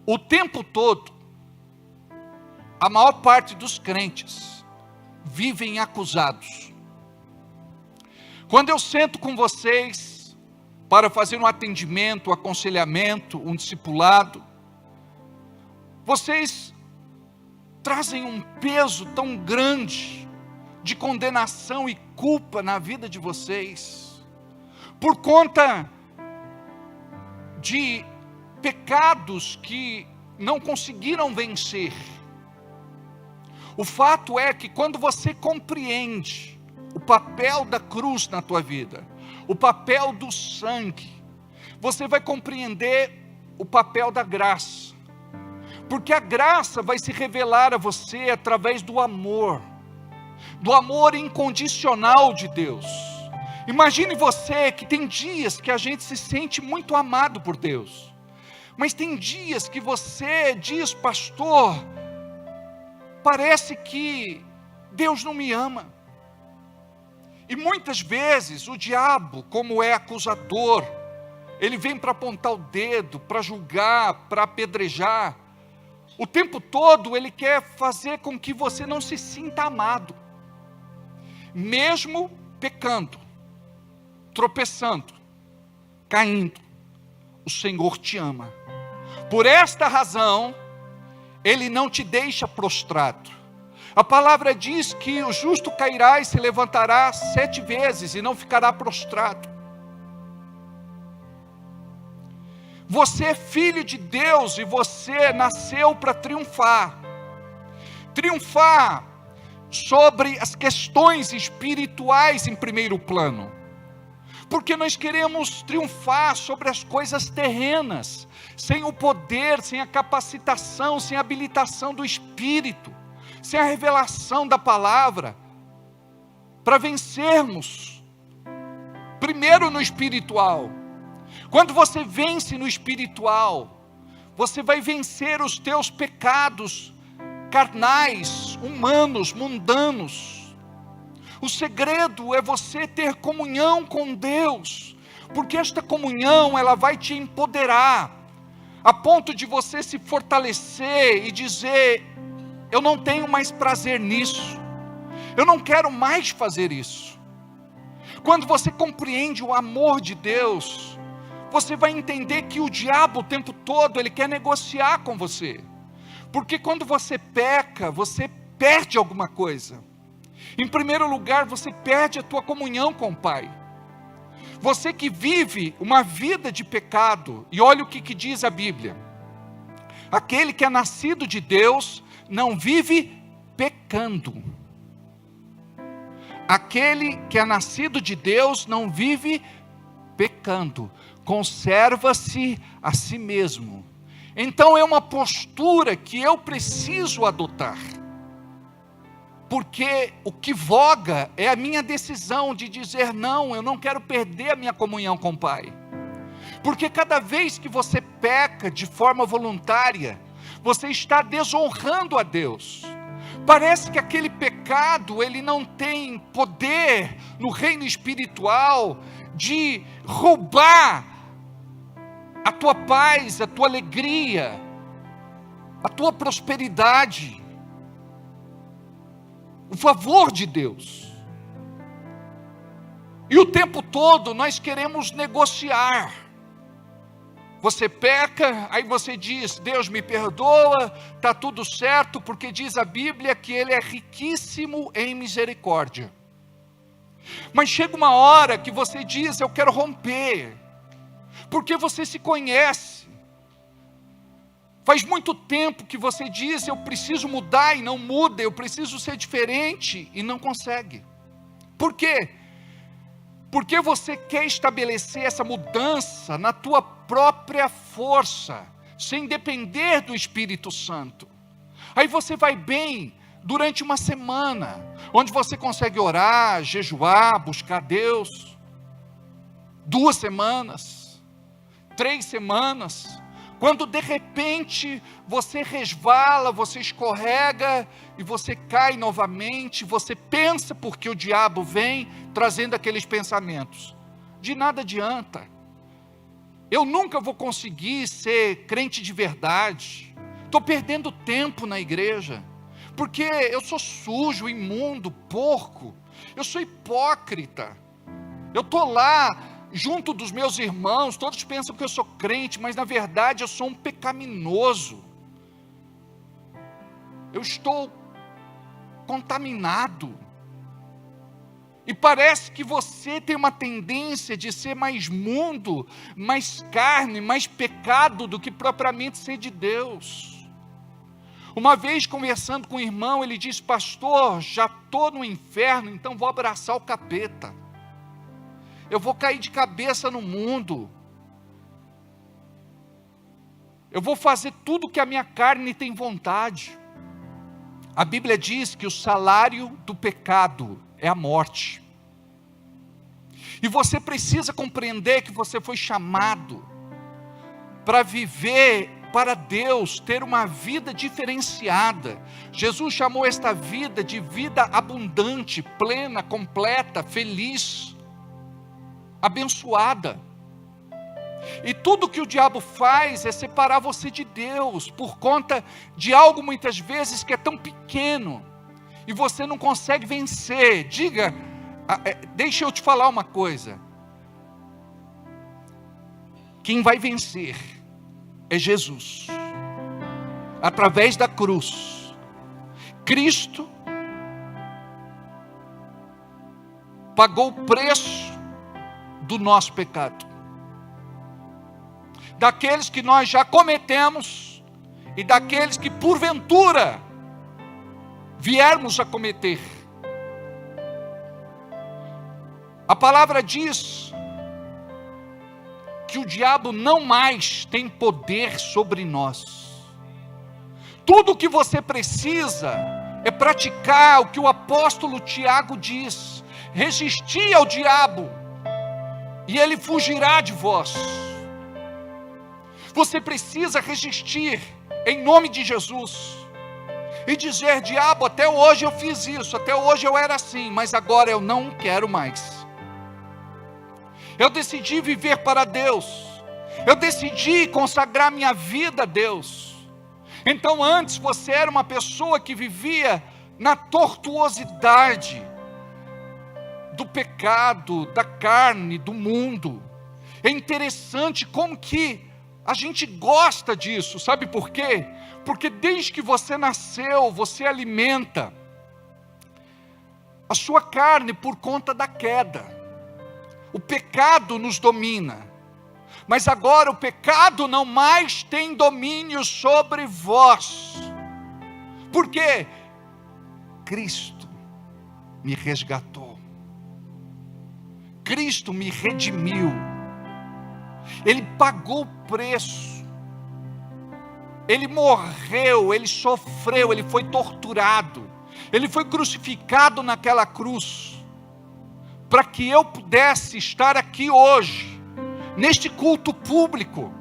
O tempo todo, a maior parte dos crentes vivem acusados. Quando eu sento com vocês para fazer um atendimento, um aconselhamento, um discipulado, vocês trazem um peso tão grande de condenação e culpa na vida de vocês, por conta de pecados que não conseguiram vencer. O fato é que quando você compreende o papel da cruz na tua vida, o papel do sangue, você vai compreender o papel da graça, porque a graça vai se revelar a você através do amor incondicional de Deus. Imagine você que tem dias que a gente se sente muito amado por Deus, mas tem dias que você diz, pastor, parece que Deus não me ama. E muitas vezes o diabo, como é acusador, ele vem para apontar o dedo, para julgar, para apedrejar. o tempo todo ele quer fazer com que você não se sinta amado. Mesmo pecando, tropeçando, caindo, o Senhor te ama. Por esta razão, Ele não te deixa prostrado. A palavra diz que o justo cairá e se levantará 7 vezes e não ficará prostrado. Você é filho de Deus e você nasceu para triunfar. Triunfar sobre as questões espirituais em primeiro plano. Porque nós queremos triunfar sobre as coisas terrenas, sem o poder, sem a capacitação, sem a habilitação do Espírito, sem a revelação da palavra, para vencermos, primeiro no espiritual. Quando você vence no espiritual, você vai vencer os teus pecados carnais, humanos, mundanos. O segredo é você ter comunhão com Deus, porque esta comunhão ela vai te empoderar, a ponto de você se fortalecer e dizer: eu não tenho mais prazer nisso, eu não quero mais fazer isso. Quando você compreende o amor de Deus, você vai entender que o diabo o tempo todo ele quer negociar com você, porque quando você peca, você perde alguma coisa. Em primeiro lugar, você perde a tua comunhão com o Pai. Você que vive uma vida de pecado, e olha o que diz a Bíblia: aquele que é nascido de Deus não vive pecando. Aquele que é nascido de Deus não vive pecando, conserva-se a si mesmo. Então é uma postura que eu preciso adotar. Porque o que voga é a minha decisão de dizer: não, eu não quero perder a minha comunhão com o Pai. Porque cada vez que você peca de forma voluntária, você está desonrando a Deus. Parece que aquele pecado, ele não tem poder no reino espiritual de roubar a tua paz, a tua alegria, a tua prosperidade, o favor de Deus. E o tempo todo nós queremos negociar. Você peca, aí você diz: Deus me perdoa, está tudo certo, porque diz a Bíblia que Ele é riquíssimo em misericórdia. Mas chega uma hora que você diz: eu quero romper, porque você se conhece. Faz muito tempo que você diz: eu preciso mudar e não muda, eu preciso ser diferente e não consegue. Por quê? Porque você quer estabelecer essa mudança na tua própria força, sem depender do Espírito Santo. Aí você vai bem durante uma semana, onde você consegue orar, jejuar, buscar Deus. 2 semanas, 3 semanas, quando de repente você resvala, você escorrega e você cai novamente, você pensa, porque o diabo vem trazendo aqueles pensamentos. De nada adianta. Eu nunca vou conseguir ser crente de verdade. Estou perdendo tempo na igreja, porque eu sou sujo, imundo, porco. Eu sou hipócrita. Eu estou lá junto dos meus irmãos, todos pensam que eu sou crente, mas na verdade eu sou um pecaminoso. Eu estou contaminado. E parece que você tem uma tendência de ser mais mundo, mais carne, mais pecado do que propriamente ser de Deus. Uma vez conversando com um irmão, ele disse: pastor, já estou no inferno, então vou abraçar o capeta. Eu vou cair de cabeça no mundo. Eu vou fazer tudo que a minha carne tem vontade. A Bíblia diz que o salário do pecado é a morte. E você precisa compreender que você foi chamado para viver para Deus, ter uma vida diferenciada. Jesus chamou esta vida de vida abundante, plena, completa, feliz, abençoada. E tudo que o diabo faz é separar você de Deus, por conta de algo muitas vezes que é tão pequeno, e você não consegue vencer. Deixa eu te falar uma coisa. Quem vai vencer é Jesus, através da cruz. Cristo pagou o preço do nosso pecado, daqueles que nós já cometemos e daqueles que porventura viermos a cometer. A palavra diz que o diabo não mais tem poder sobre nós. Tudo o que você precisa é praticar o que o apóstolo Tiago diz: resistir ao diabo e ele fugirá de vós. Você precisa resistir em nome de Jesus e dizer: diabo, até hoje eu fiz isso, até hoje eu era assim, mas agora eu não quero mais. Eu decidi viver para Deus, eu decidi consagrar minha vida a Deus. Então antes você era uma pessoa que vivia na tortuosidade do pecado, da carne, do mundo. É interessante como que a gente gosta disso, sabe por quê? Porque desde que você nasceu, você alimenta a sua carne por conta da queda. O pecado nos domina, mas agora o pecado não mais tem domínio sobre vós. Por quê? Cristo me resgatou, Cristo me redimiu, Ele pagou o preço, Ele morreu, Ele sofreu, Ele foi torturado, Ele foi crucificado naquela cruz, para que eu pudesse estar aqui hoje, neste culto público,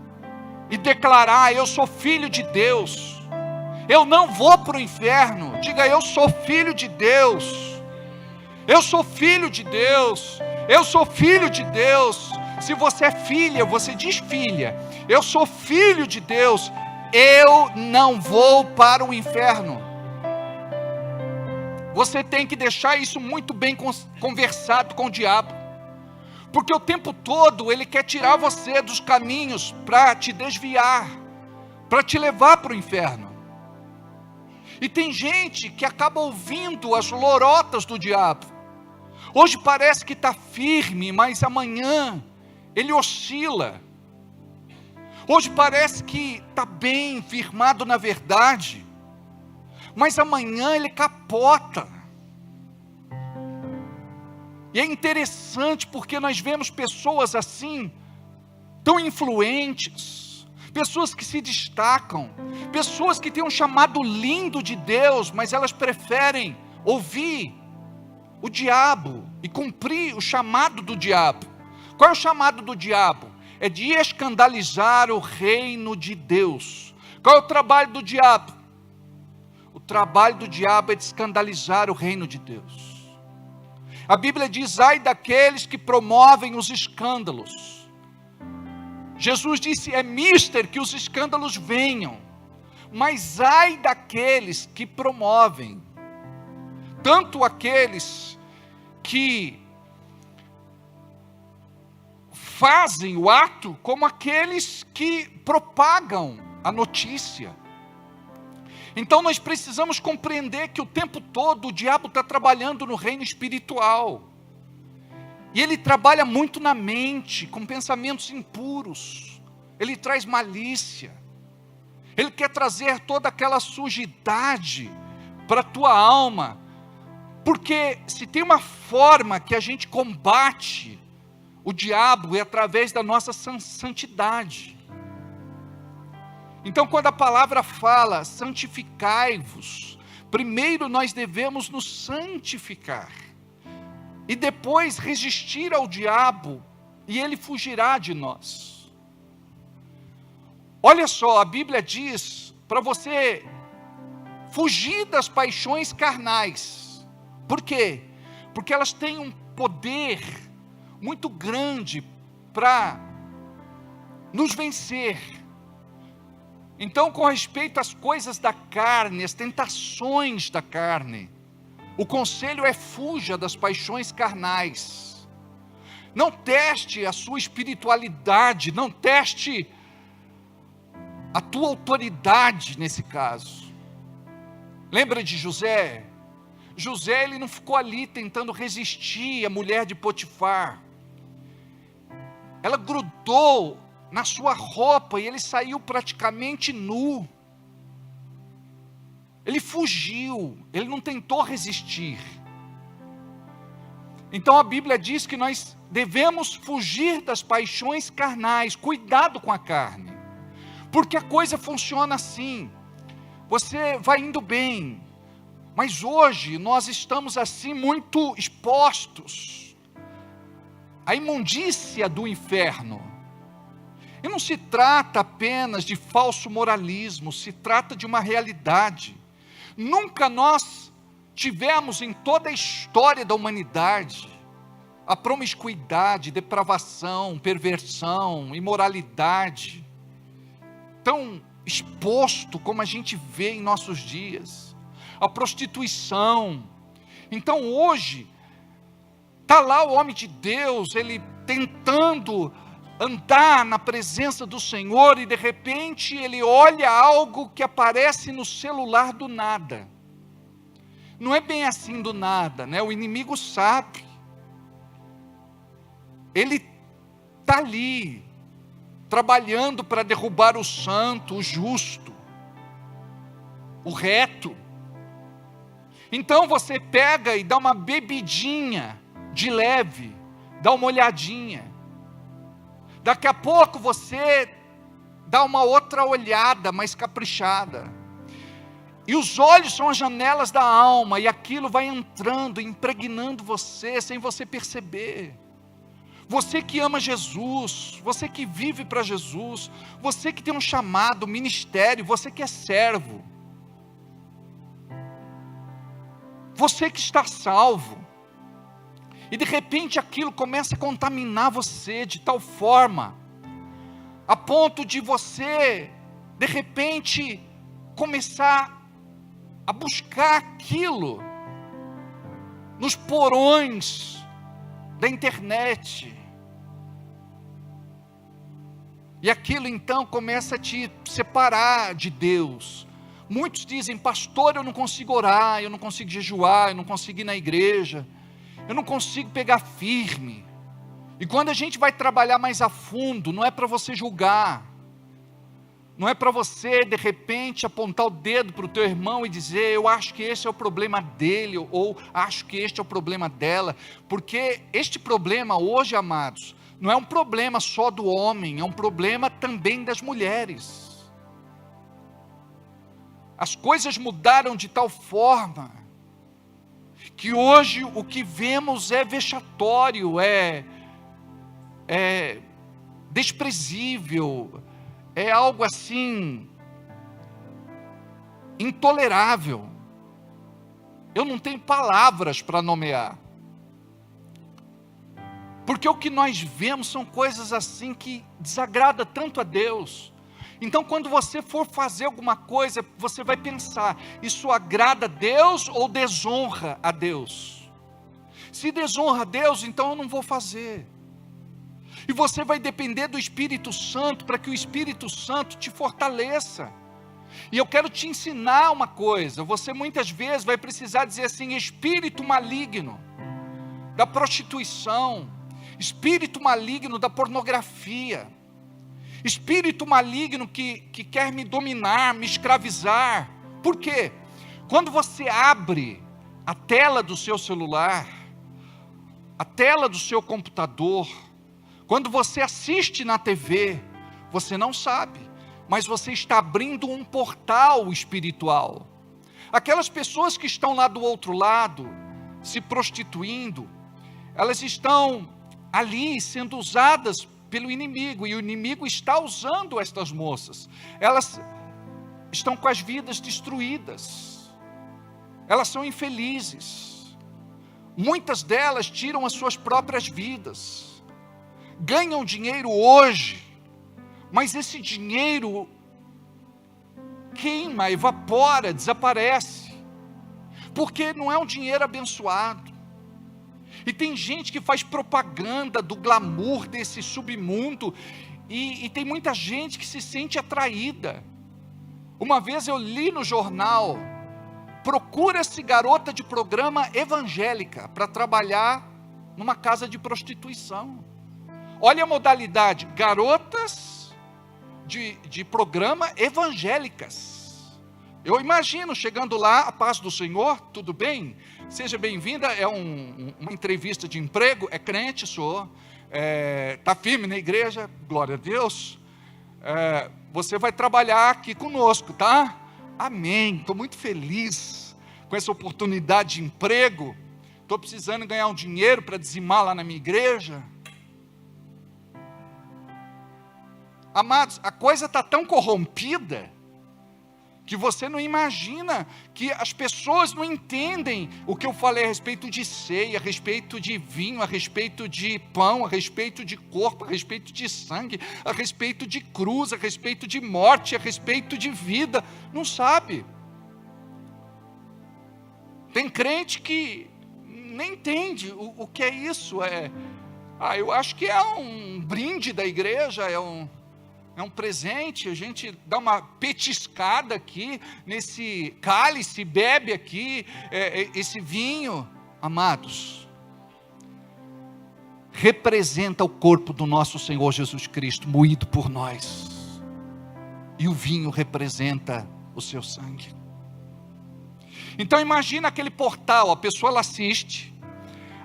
e declarar: eu sou filho de Deus, eu não vou para o inferno. Diga: eu sou filho de Deus, eu sou filho de Deus, eu sou filho de Deus. Se você é filha, você diz: filha, eu sou filho de Deus, eu não vou para o inferno. Você tem que deixar isso muito bem conversado com o diabo, porque o tempo todo ele quer tirar você dos caminhos para te desviar, para te levar para o inferno. E tem gente que acaba ouvindo as lorotas do diabo. Hoje parece que está firme, mas amanhã ele oscila. Hoje parece que está bem firmado na verdade, mas amanhã ele capota. E é interessante porque nós vemos pessoas assim, tão influentes, pessoas que se destacam, pessoas que têm um chamado lindo de Deus, mas elas preferem ouvir o diabo e cumprir o chamado do diabo. Qual é o chamado do diabo? É de escandalizar o reino de Deus. Qual é o trabalho do diabo? O trabalho do diabo é de escandalizar o reino de Deus. A Bíblia diz: ai daqueles que promovem os escândalos. Jesus disse: é mister que os escândalos venham, mas ai daqueles que promovem. Tanto aqueles que fazem o ato, como aqueles que propagam a notícia. Então nós precisamos compreender que o tempo todo o diabo está trabalhando no reino espiritual. E ele trabalha muito na mente, com pensamentos impuros. Ele traz malícia. Ele quer trazer toda aquela sujidade para a tua alma. Porque se tem uma forma que a gente combate o diabo, é através da nossa santidade. Então, quando a palavra fala, santificai-vos, primeiro nós devemos nos santificar, e depois resistir ao diabo, e ele fugirá de nós. Olha só, a Bíblia diz para você fugir das paixões carnais. Por quê? Porque elas têm um poder muito grande para nos vencer. Então, com respeito às coisas da carne, as tentações da carne, o conselho é: fuja das paixões carnais. Não teste a sua espiritualidade, não teste a tua autoridade nesse caso. Lembra de José? José, ele não ficou ali tentando resistir à mulher de Potifar. Ela grudou na sua roupa e ele saiu praticamente nu. Ele fugiu, ele não tentou resistir. Então a Bíblia diz que nós devemos fugir das paixões carnais. Cuidado com a carne, porque a coisa funciona assim: você vai indo bem, mas hoje nós estamos assim muito expostos à imundícia do inferno. E não se trata apenas de falso moralismo, se trata de uma realidade. Nunca nós tivemos em toda a história da humanidade a promiscuidade, depravação, perversão, imoralidade tão exposto como a gente vê em nossos dias. A prostituição. Então hoje está lá o homem de Deus, ele tentando andar na presença do Senhor, e de repente ele olha algo que aparece no celular do nada. Não é bem assim do nada, né? O inimigo sabe. Ele está ali, trabalhando para derrubar o santo, o justo, o reto. Então você pega e dá uma bebidinha de leve, dá uma olhadinha. Daqui a pouco você dá uma outra olhada mais caprichada. E os olhos são as janelas da alma, e aquilo vai entrando, impregnando você, sem você perceber. Você que ama Jesus, você que vive para Jesus, você que tem um chamado, ministério, você que é servo, você que está salvo, e de repente aquilo começa a contaminar você de tal forma, a ponto de você, de repente, começar a buscar aquilo nos porões da internet. E aquilo então começa a te separar de Deus. Muitos dizem: pastor, eu não consigo orar, eu não consigo jejuar, eu não consigo ir na igreja, eu não consigo pegar firme. E quando a gente vai trabalhar mais a fundo, não é para você julgar, não é para você de repente apontar o dedo para o teu irmão e dizer: eu acho que esse é o problema dele, ou acho que este é o problema dela, porque este problema hoje, amados, não é um problema só do homem, é um problema também das mulheres. As coisas mudaram de tal forma que hoje o que vemos é vexatório, é desprezível, é algo assim intolerável. Eu não tenho palavras para nomear, porque o que nós vemos são coisas assim que desagrada tanto a Deus. Então quando você for fazer alguma coisa, você vai pensar: isso agrada a Deus ou desonra a Deus? Se desonra a Deus, então eu não vou fazer. E você vai depender do Espírito Santo, para que o Espírito Santo te fortaleça. E eu quero te ensinar uma coisa: você muitas vezes vai precisar dizer assim: espírito maligno da prostituição, espírito maligno da pornografia, espírito maligno que quer me dominar, me escravizar. Por quê? Quando você abre a tela do seu celular, a tela do seu computador, quando você assiste na TV, você não sabe, mas você está abrindo um portal espiritual. Aquelas pessoas que estão lá do outro lado, se prostituindo, elas estão ali sendo usadas pelo inimigo, e o inimigo está usando estas moças. Elas estão com as vidas destruídas, elas são infelizes, muitas delas tiram as suas próprias vidas, ganham dinheiro hoje, Mas esse dinheiro queima, evapora, desaparece, porque não é um dinheiro abençoado. E tem gente que faz propaganda do glamour desse submundo, e tem muita gente que se sente atraída. Uma vez eu li no jornal: procura-se garota de programa evangélica para trabalhar numa casa de prostituição. Olha a modalidade: garotas de programa evangélicas. Eu imagino chegando lá: a paz do Senhor, tudo bem? Seja bem-vinda. É uma entrevista de emprego. É crente, sou. Está firme na igreja, glória a Deus. Você vai trabalhar aqui conosco, tá? Amém. Estou muito feliz com essa oportunidade de emprego. Estou precisando ganhar um dinheiro para dizimar lá na minha igreja. Amados, a coisa está tão corrompida que você não imagina, que as pessoas não entendem o que eu falei a respeito de ceia, a respeito de vinho, a respeito de pão, a respeito de corpo, a respeito de sangue, a respeito de cruz, a respeito de morte, a respeito de vida. Não sabe. Tem crente que nem entende o que é isso. Eu acho que é um brinde da igreja, é um presente, a gente dá uma petiscada aqui, nesse cálice, bebe aqui, esse vinho. Amados, representa o corpo do nosso Senhor Jesus Cristo, moído por nós, e o vinho representa o seu sangue. Então imagina aquele portal, a pessoa ela assiste,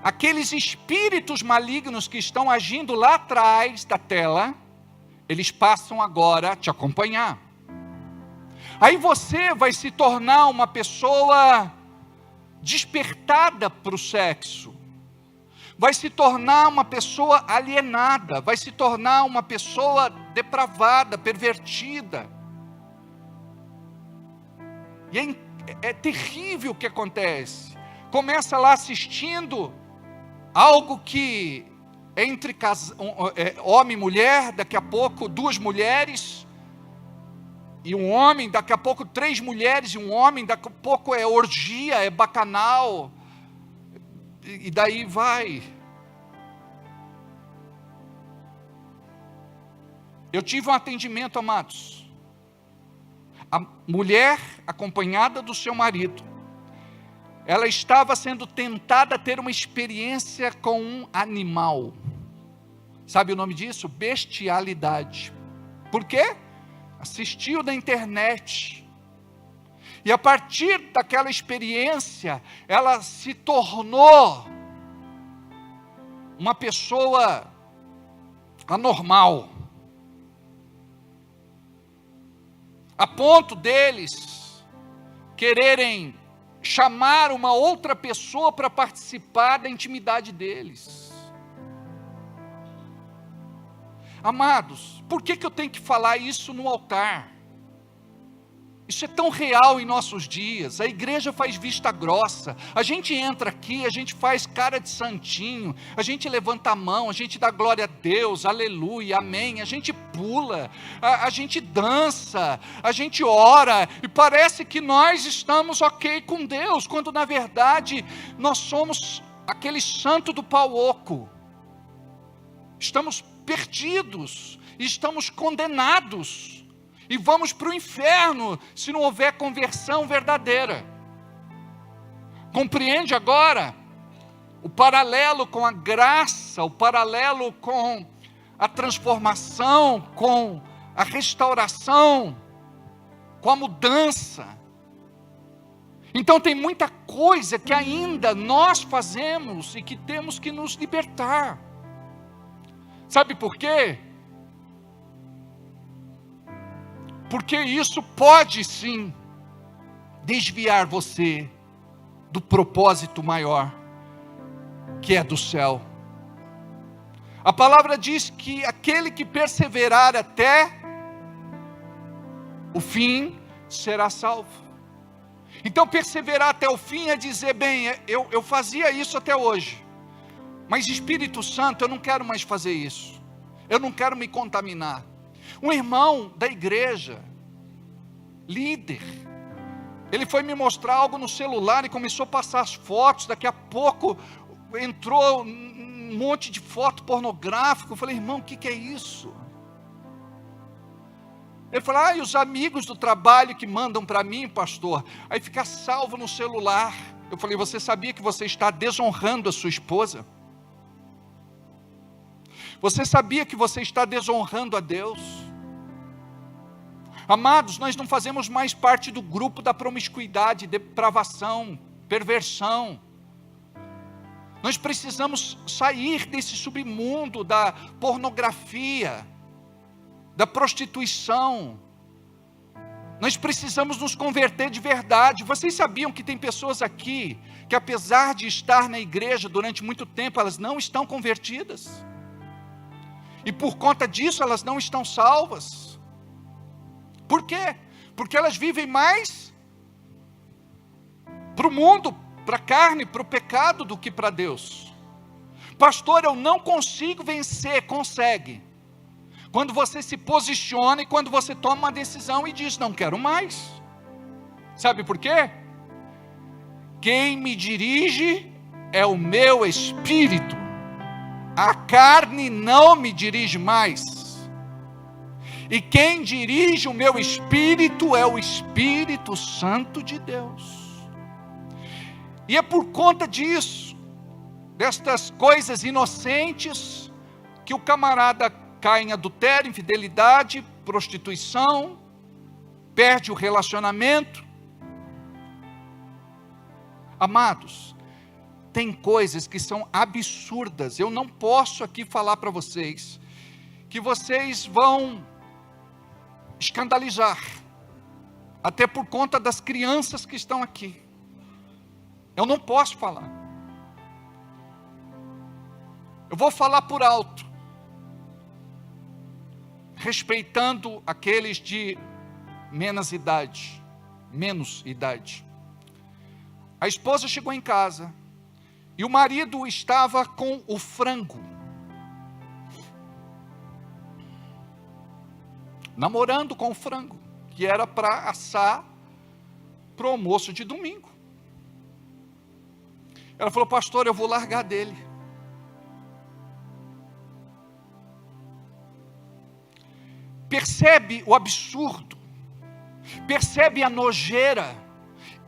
aqueles espíritos malignos que estão agindo lá atrás da tela, eles passam agora a te acompanhar. Aí você vai se tornar uma pessoa despertada para o sexo, vai se tornar uma pessoa alienada, vai se tornar uma pessoa depravada, pervertida. E é terrível o que acontece. Começa lá assistindo algo que entre homem e mulher, daqui a pouco 2 mulheres e um homem, daqui a pouco 3 mulheres e um homem, daqui a pouco é orgia, é bacanal, e daí vai. Eu tive um atendimento, amados. A mulher, acompanhada do seu marido, ela estava sendo tentada a ter uma experiência com um animal. Sabe o nome disso? Bestialidade. Por quê? Assistiu na internet. E a partir daquela experiência, ela se tornou uma pessoa anormal. A ponto deles quererem chamar uma outra pessoa para participar da intimidade deles. Amados, por que eu tenho que falar isso no altar? Isso é tão real em nossos dias. A igreja faz vista grossa. A gente entra aqui, a gente faz cara de santinho, a gente levanta a mão, a gente dá glória a Deus, aleluia, amém. A gente pula, a gente dança, a gente ora, e parece que nós estamos ok com Deus, quando na verdade nós somos aquele santo do pau oco. Estamos perdidos, estamos condenados. E vamos para o inferno, se não houver conversão verdadeira. Compreende agora o paralelo com a graça, o paralelo com a transformação, com a restauração, com a mudança. Então tem muita coisa que ainda nós fazemos e que temos que nos libertar. Sabe por quê? Porque isso pode sim desviar você do propósito maior, que é do céu. A palavra diz que aquele que perseverar até o fim será salvo. Então perseverar até o fim é dizer, bem, eu fazia isso até hoje, mas Espírito Santo, eu não quero mais fazer isso, eu não quero me contaminar. Um irmão da igreja, líder, ele foi me mostrar algo no celular e começou a passar as fotos. Daqui a pouco entrou um monte de foto pornográfica. Eu falei, irmão, o que é isso? Ele falou, e os amigos do trabalho que mandam para mim, pastor, aí fica salvo no celular. Eu falei, você sabia que você está desonrando a sua esposa? Você sabia que você está desonrando a Deus? Amados, nós não fazemos mais parte do grupo da promiscuidade, depravação, perversão. Nós precisamos sair desse submundo da pornografia, da prostituição. Nós precisamos nos converter de verdade. Vocês sabiam que tem pessoas aqui que, apesar de estar na igreja durante muito tempo, elas não estão convertidas? E por conta disso elas não estão salvas. Por quê? Porque elas vivem mais para o mundo, para a carne, para o pecado, do que para Deus. Pastor, eu não consigo vencer. Consegue. Quando você se posiciona e quando você toma uma decisão e diz, não quero mais. Sabe por quê? Quem me dirige é o meu espírito. A carne não me dirige mais. E quem dirige o meu espírito é o Espírito Santo de Deus. E é por conta disso, destas coisas inocentes, que o camarada cai em adultério, infidelidade, prostituição, perde o relacionamento. Amados, tem coisas que são absurdas. Eu não posso aqui falar para vocês, que vocês vão escandalizar, até por conta das crianças que estão aqui. Eu não posso falar. Eu vou falar por alto, respeitando aqueles de menos idade. A esposa chegou em casa e o marido estava com o frango, namorando com o frango, que era para assar para o almoço de domingo. Ela falou, pastor, eu vou largar dele. Percebe o absurdo? Percebe a nojeira?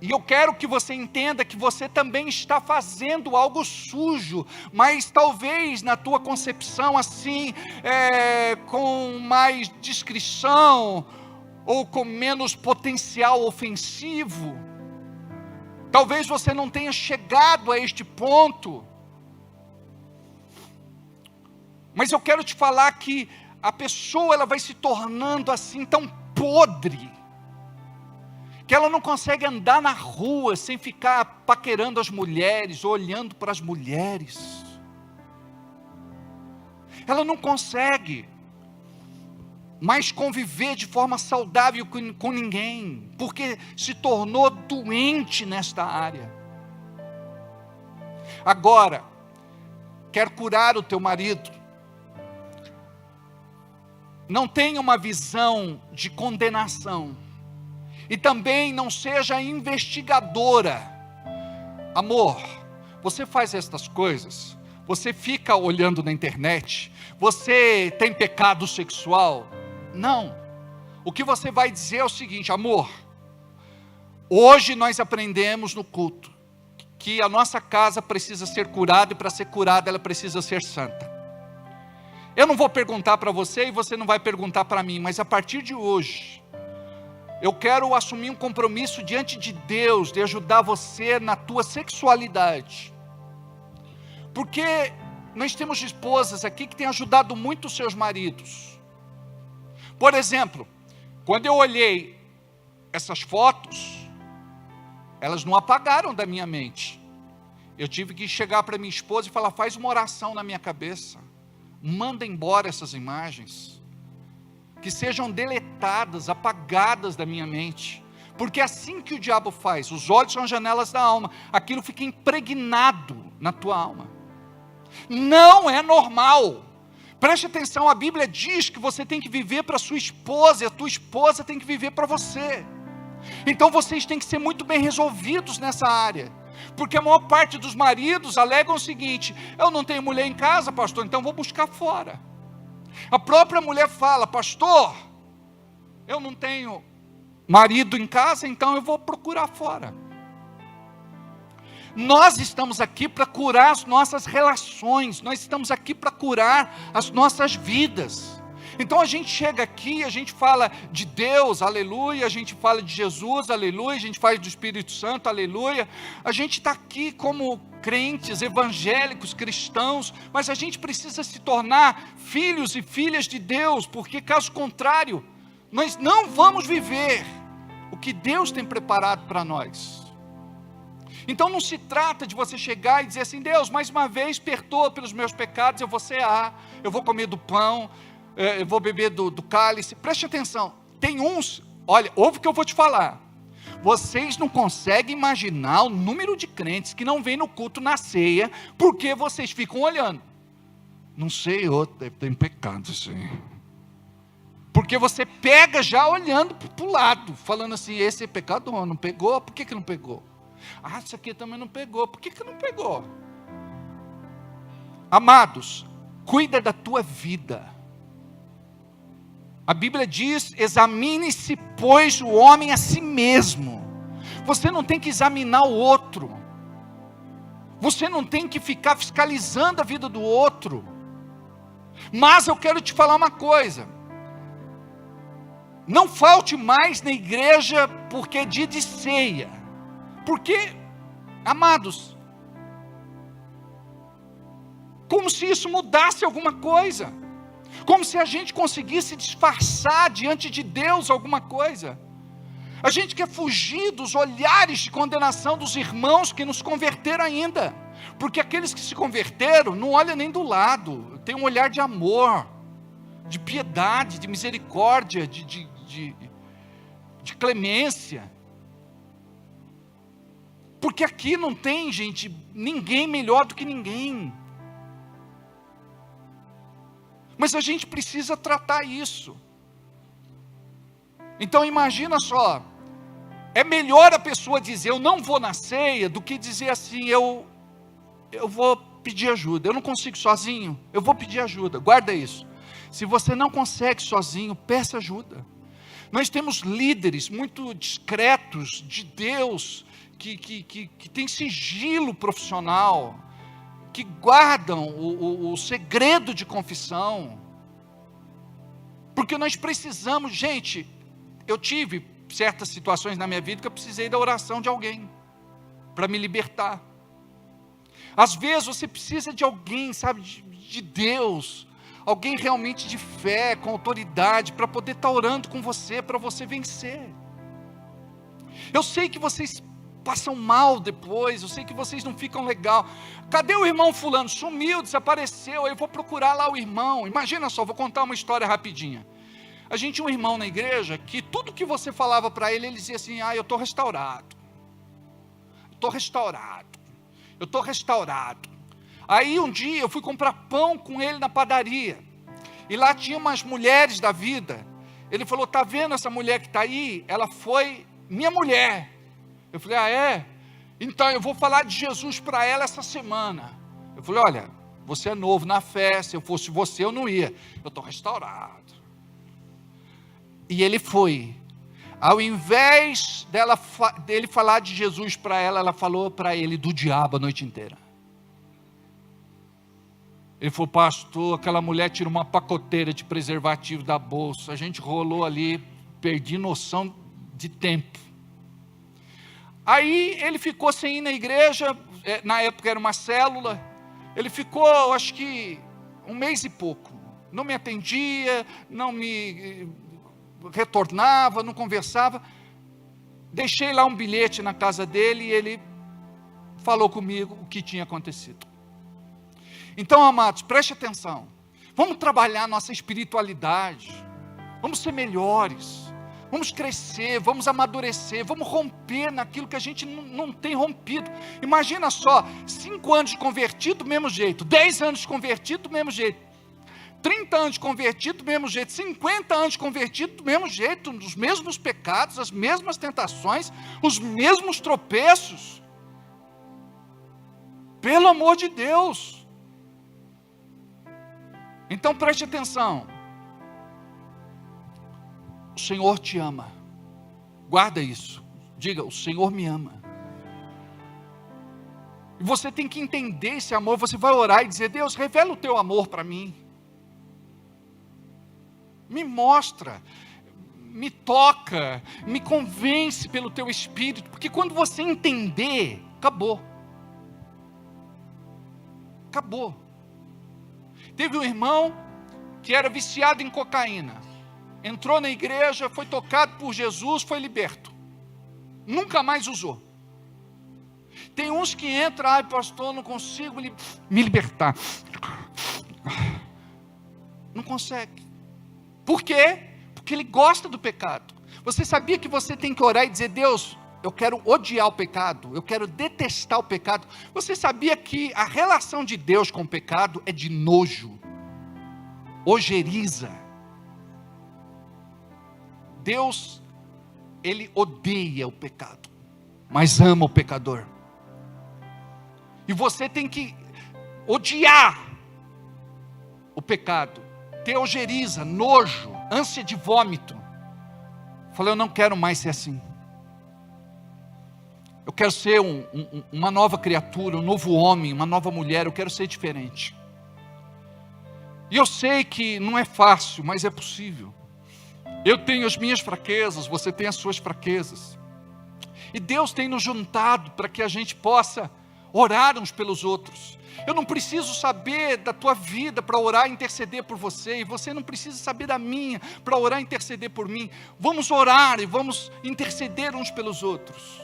E eu quero que você entenda que você também está fazendo algo sujo, mas talvez na tua concepção assim, com mais discrição, ou com menos potencial ofensivo. Talvez você não tenha chegado a este ponto. Mas eu quero te falar que a pessoa ela vai se tornando assim tão podre, que ela não consegue andar na rua sem ficar paquerando as mulheres, olhando para as mulheres. Ela não consegue mais conviver de forma saudável com ninguém, porque se tornou doente nesta área. Agora, quer curar o teu marido? Não tenha uma visão de condenação. E também não seja investigadora. Amor, você faz estas coisas, você fica olhando na internet, você tem pecado sexual? Não. O que você vai dizer é o seguinte, amor, hoje nós aprendemos no culto que a nossa casa precisa ser curada, e para ser curada ela precisa ser santa. Eu não vou perguntar para você e você não vai perguntar para mim, mas a partir de hoje, eu quero assumir um compromisso diante de Deus, de ajudar você na tua sexualidade. Porque nós temos esposas aqui que têm ajudado muito os seus maridos. Por exemplo, quando eu olhei essas fotos, elas não apagaram da minha mente. Eu tive que chegar para minha esposa e falar, faz uma oração na minha cabeça. Manda embora essas imagens. Que sejam deletadas, apagadas da minha mente. Porque é assim que o diabo faz. Os olhos são as janelas da alma. Aquilo fica impregnado na tua alma. Não é normal. Preste atenção, a Bíblia diz que você tem que viver para sua esposa, e a tua esposa tem que viver para você. Então vocês têm que ser muito bem resolvidos nessa área, porque a maior parte dos maridos alegam o seguinte: eu não tenho mulher em casa, pastor, então vou buscar fora. A própria mulher fala: pastor, eu não tenho marido em casa, então eu vou procurar fora. Nós estamos aqui para curar as nossas relações, nós estamos aqui para curar as nossas vidas. Então a gente chega aqui, a gente fala de Deus, aleluia, a gente fala de Jesus, aleluia, a gente fala do Espírito Santo, aleluia. A gente está aqui como crentes, evangélicos, cristãos, mas a gente precisa se tornar filhos e filhas de Deus, porque caso contrário, nós não vamos viver o que Deus tem preparado para nós. Então não se trata de você chegar e dizer assim: Deus, mais uma vez perdoa pelos meus pecados, eu vou cear, eu vou comer do pão, eu vou beber do cálice. Preste atenção, tem uns, olha, ouve o que eu vou te falar. Vocês não conseguem imaginar o número de crentes que não vêm no culto na ceia, porque vocês ficam olhando. Não sei, outro deve ter pecado assim. Porque você pega já olhando para o lado, falando assim: esse é pecador, não pegou? Por que não pegou? Ah, isso aqui também não pegou. Por que não pegou? Amados, cuida da tua vida. A Bíblia diz: examine-se, pois, o homem a si mesmo. Você não tem que examinar o outro. Você não tem que ficar fiscalizando a vida do outro. Mas eu quero te falar uma coisa: não falte mais na igreja porque é dia de ceia. Porque, amados, como se isso mudasse alguma coisa, como se a gente conseguisse disfarçar diante de Deus alguma coisa. A gente quer fugir dos olhares de condenação dos irmãos que nos converteram ainda, porque aqueles que se converteram não olham nem do lado, tem um olhar de amor, de piedade, de misericórdia, de clemência. Porque aqui não tem, gente, ninguém melhor do que ninguém. Mas a gente precisa tratar isso. Então imagina só, é melhor a pessoa dizer eu não vou na ceia, do que dizer assim, eu vou pedir ajuda, eu não consigo sozinho, eu vou pedir ajuda. Guarda isso. Se você não consegue sozinho, peça ajuda. Nós temos líderes muito discretos de Deus, que tem sigilo profissional, que guardam o segredo de confissão, porque nós precisamos, gente, eu tive certas situações na minha vida que eu precisei da oração de alguém, para me libertar. Às vezes você precisa de alguém, sabe, de Deus, alguém realmente de fé, com autoridade, para poder estar orando com você, para você vencer. Eu sei que vocês passam mal depois, eu sei que vocês não ficam legal. Cadê o irmão fulano? Sumiu, desapareceu, eu vou procurar lá o irmão. Imagina só, vou contar uma história rapidinha. A gente tinha um irmão na igreja, que tudo que você falava para ele, ele dizia assim: eu estou restaurado. Estou restaurado. Eu estou restaurado. Aí um dia eu fui comprar pão com ele na padaria, e lá tinha umas mulheres da vida. Ele falou: tá vendo essa mulher que está aí? Ela foi minha mulher. Eu falei: ah, é? Então eu vou falar de Jesus para ela essa semana. Eu falei: olha, você é novo na fé, se eu fosse você eu não ia. Eu estou restaurado. E ele foi. Ao invés dele falar de Jesus para ela, ela falou para ele do diabo a noite inteira. Ele falou: pastor, aquela mulher tirou uma pacoteira de preservativo da bolsa, a gente rolou ali, perdi noção de tempo. Aí ele ficou sem ir na igreja, na época era uma célula, ele ficou acho que 1 mês e pouco, não me atendia, não me retornava, não conversava. Deixei lá um bilhete na casa dele e ele falou comigo o que tinha acontecido. Então, amados, preste atenção, vamos trabalhar nossa espiritualidade, vamos ser melhores, vamos crescer, vamos amadurecer, vamos romper naquilo que a gente não tem rompido. Imagina só, 5 anos de convertido do mesmo jeito, 10 anos de convertido do mesmo jeito, 30 anos de convertido do mesmo jeito, 50 anos de convertido do mesmo jeito, os mesmos pecados, as mesmas tentações, os mesmos tropeços. Pelo amor de Deus. Então preste atenção. O Senhor te ama. Guarda isso. Diga, o Senhor me ama. E você tem que entender esse amor. Você vai orar e dizer: Deus, revela o teu amor para mim. Me mostra, me toca, me convence pelo teu Espírito. Porque quando você entender, acabou. Acabou. Teve um irmão que era viciado em cocaína. Entrou na igreja, foi tocado por Jesus, foi liberto. Nunca mais usou. Tem uns que entram: ai pastor, não consigo me libertar. Não consegue. Por quê? Porque ele gosta do pecado. Você sabia que você tem que orar e dizer: Deus, eu quero odiar o pecado, eu quero detestar o pecado. Você sabia que a relação de Deus com o pecado é de nojo, ojeriza. Deus, Ele odeia o pecado, mas ama o pecador. E você tem que odiar o pecado, ter ojeriza, nojo, ânsia de vômito. Falei: eu não quero mais ser assim. Eu quero ser uma nova criatura, um novo homem, uma nova mulher. Eu quero ser diferente. E eu sei que não é fácil, mas é possível. Eu tenho as minhas fraquezas, você tem as suas fraquezas. E Deus tem nos juntado para que a gente possa orar uns pelos outros. Eu não preciso saber da tua vida para orar e interceder por você, e você não precisa saber da minha para orar e interceder por mim. Vamos orar e vamos interceder uns pelos outros.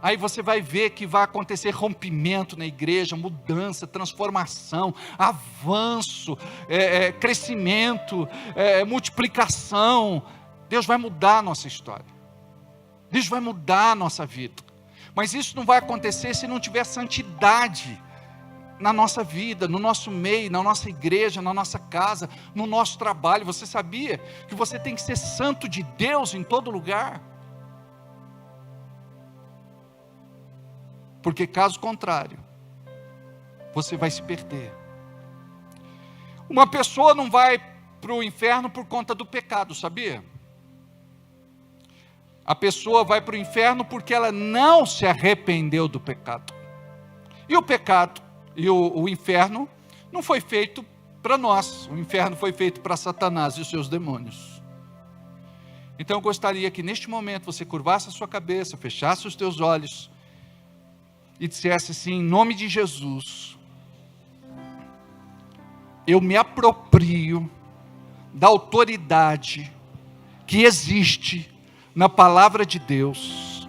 Aí você vai ver que vai acontecer rompimento na igreja, mudança, transformação, avanço, crescimento, multiplicação. Deus vai mudar a nossa história. Deus vai mudar a nossa vida. Mas isso não vai acontecer se não tiver santidade na nossa vida, no nosso meio, na nossa igreja, na nossa casa, no nosso trabalho. Você sabia que você tem que ser santo de Deus em todo lugar? Porque caso contrário, você vai se perder. Uma pessoa não vai para o inferno por conta do pecado, sabia? A pessoa vai para o inferno porque ela não se arrependeu do pecado. E o pecado e o inferno não foi feito para nós. O inferno foi feito para Satanás e os seus demônios. Então eu gostaria que neste momento você curvasse a sua cabeça, fechasse os teus olhos e dissesse assim: em nome de Jesus, eu me aproprio da autoridade que existe na palavra de Deus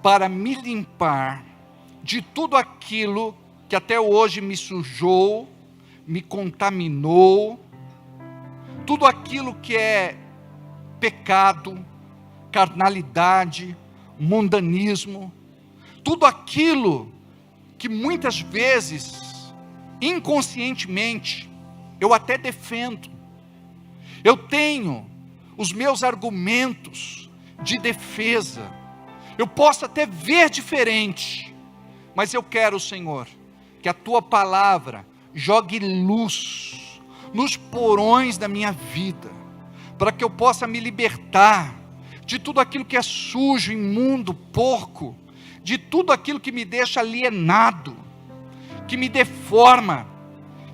para me limpar de tudo aquilo que até hoje me sujou, me contaminou, tudo aquilo que é pecado, carnalidade, mundanismo, tudo aquilo que muitas vezes, inconscientemente, eu até defendo. Eu tenho os meus argumentos de defesa. Eu posso até ver diferente, mas eu quero, Senhor, que a Tua palavra jogue luz nos porões da minha vida, para que eu possa me libertar de tudo aquilo que é sujo, imundo, porco, de tudo aquilo que me deixa alienado, que me deforma,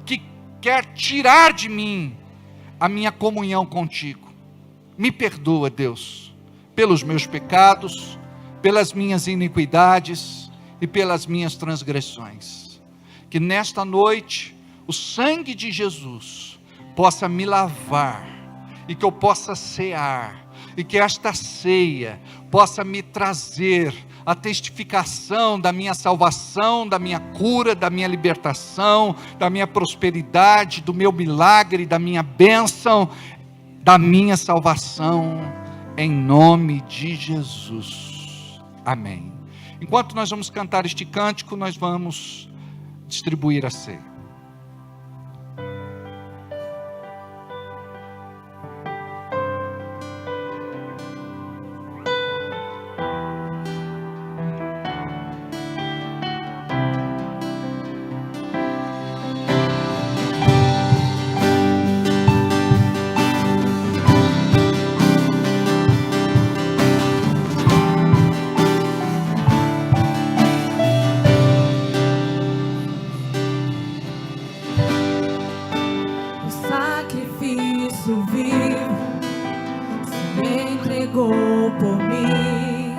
que quer tirar de mim a minha comunhão contigo. Me perdoa, Deus, pelos meus pecados, pelas minhas iniquidades e pelas minhas transgressões. Que nesta noite o sangue de Jesus possa me lavar e que eu possa cear, e que esta ceia possa me trazer a testificação da minha salvação, da minha cura, da minha libertação, da minha prosperidade, do meu milagre, da minha bênção, da minha salvação, em nome de Jesus. Amém. Enquanto nós vamos cantar este cântico, nós vamos distribuir a ceia. pagou por mim,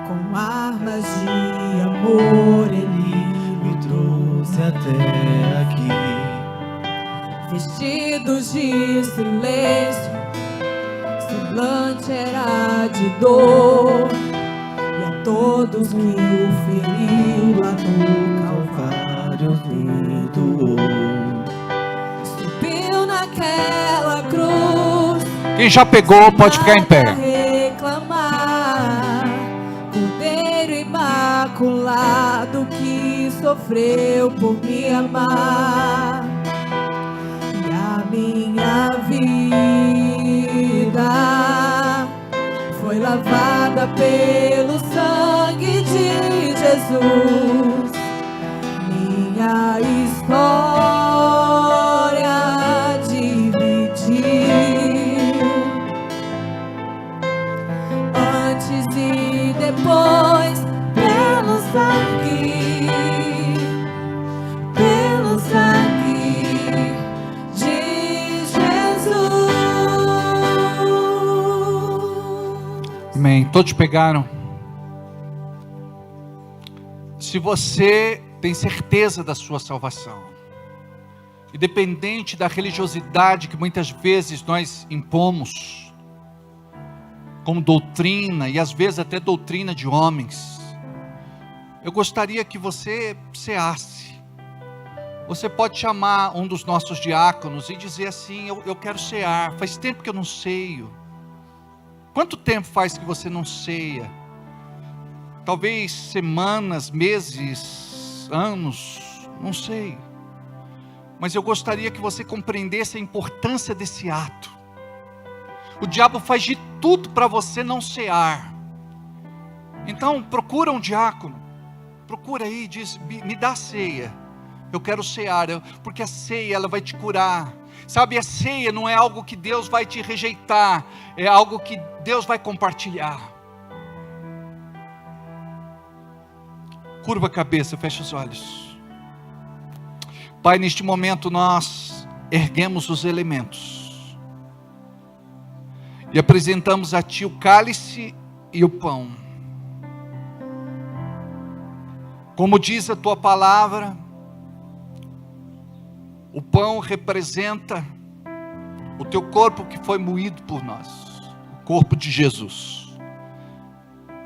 com armas de amor Ele me trouxe até aqui. Vestidos de silêncio, semblante era de dor, e a todos que o feriu lá no Calvário perdoou. Subiu naquela cruz. Quem já pegou pode ficar em pé. Reclamar, Cordeiro imaculado que sofreu por me amar. E a minha vida foi lavada pelo sangue de Jesus. Minha história dividiu antes e depois pelo sangue de Jesus. Amém. Todos pegaram? Se você tem certeza da sua salvação, independente da religiosidade que muitas vezes nós impomos, como doutrina, e às vezes até doutrina de homens, eu gostaria que você ceasse. Você pode chamar um dos nossos diáconos e dizer assim: eu quero cear, faz tempo que eu não ceio. Quanto tempo faz que você não ceia? Talvez semanas, meses, anos, não sei. Mas eu gostaria que você compreendesse a importância desse ato. O diabo faz de tudo para você não cear. Então procura um diácono, procura aí, diz: me dá a ceia, eu quero cear, porque a ceia ela vai te curar. Sabe, a ceia não é algo que Deus vai te rejeitar, é algo que Deus vai compartilhar. Curva a cabeça, fecha os olhos. Pai, neste momento nós erguemos os elementos e apresentamos a Ti o cálice e o pão. Como diz a Tua palavra, o pão representa o Teu corpo que foi moído por nós, o corpo de Jesus.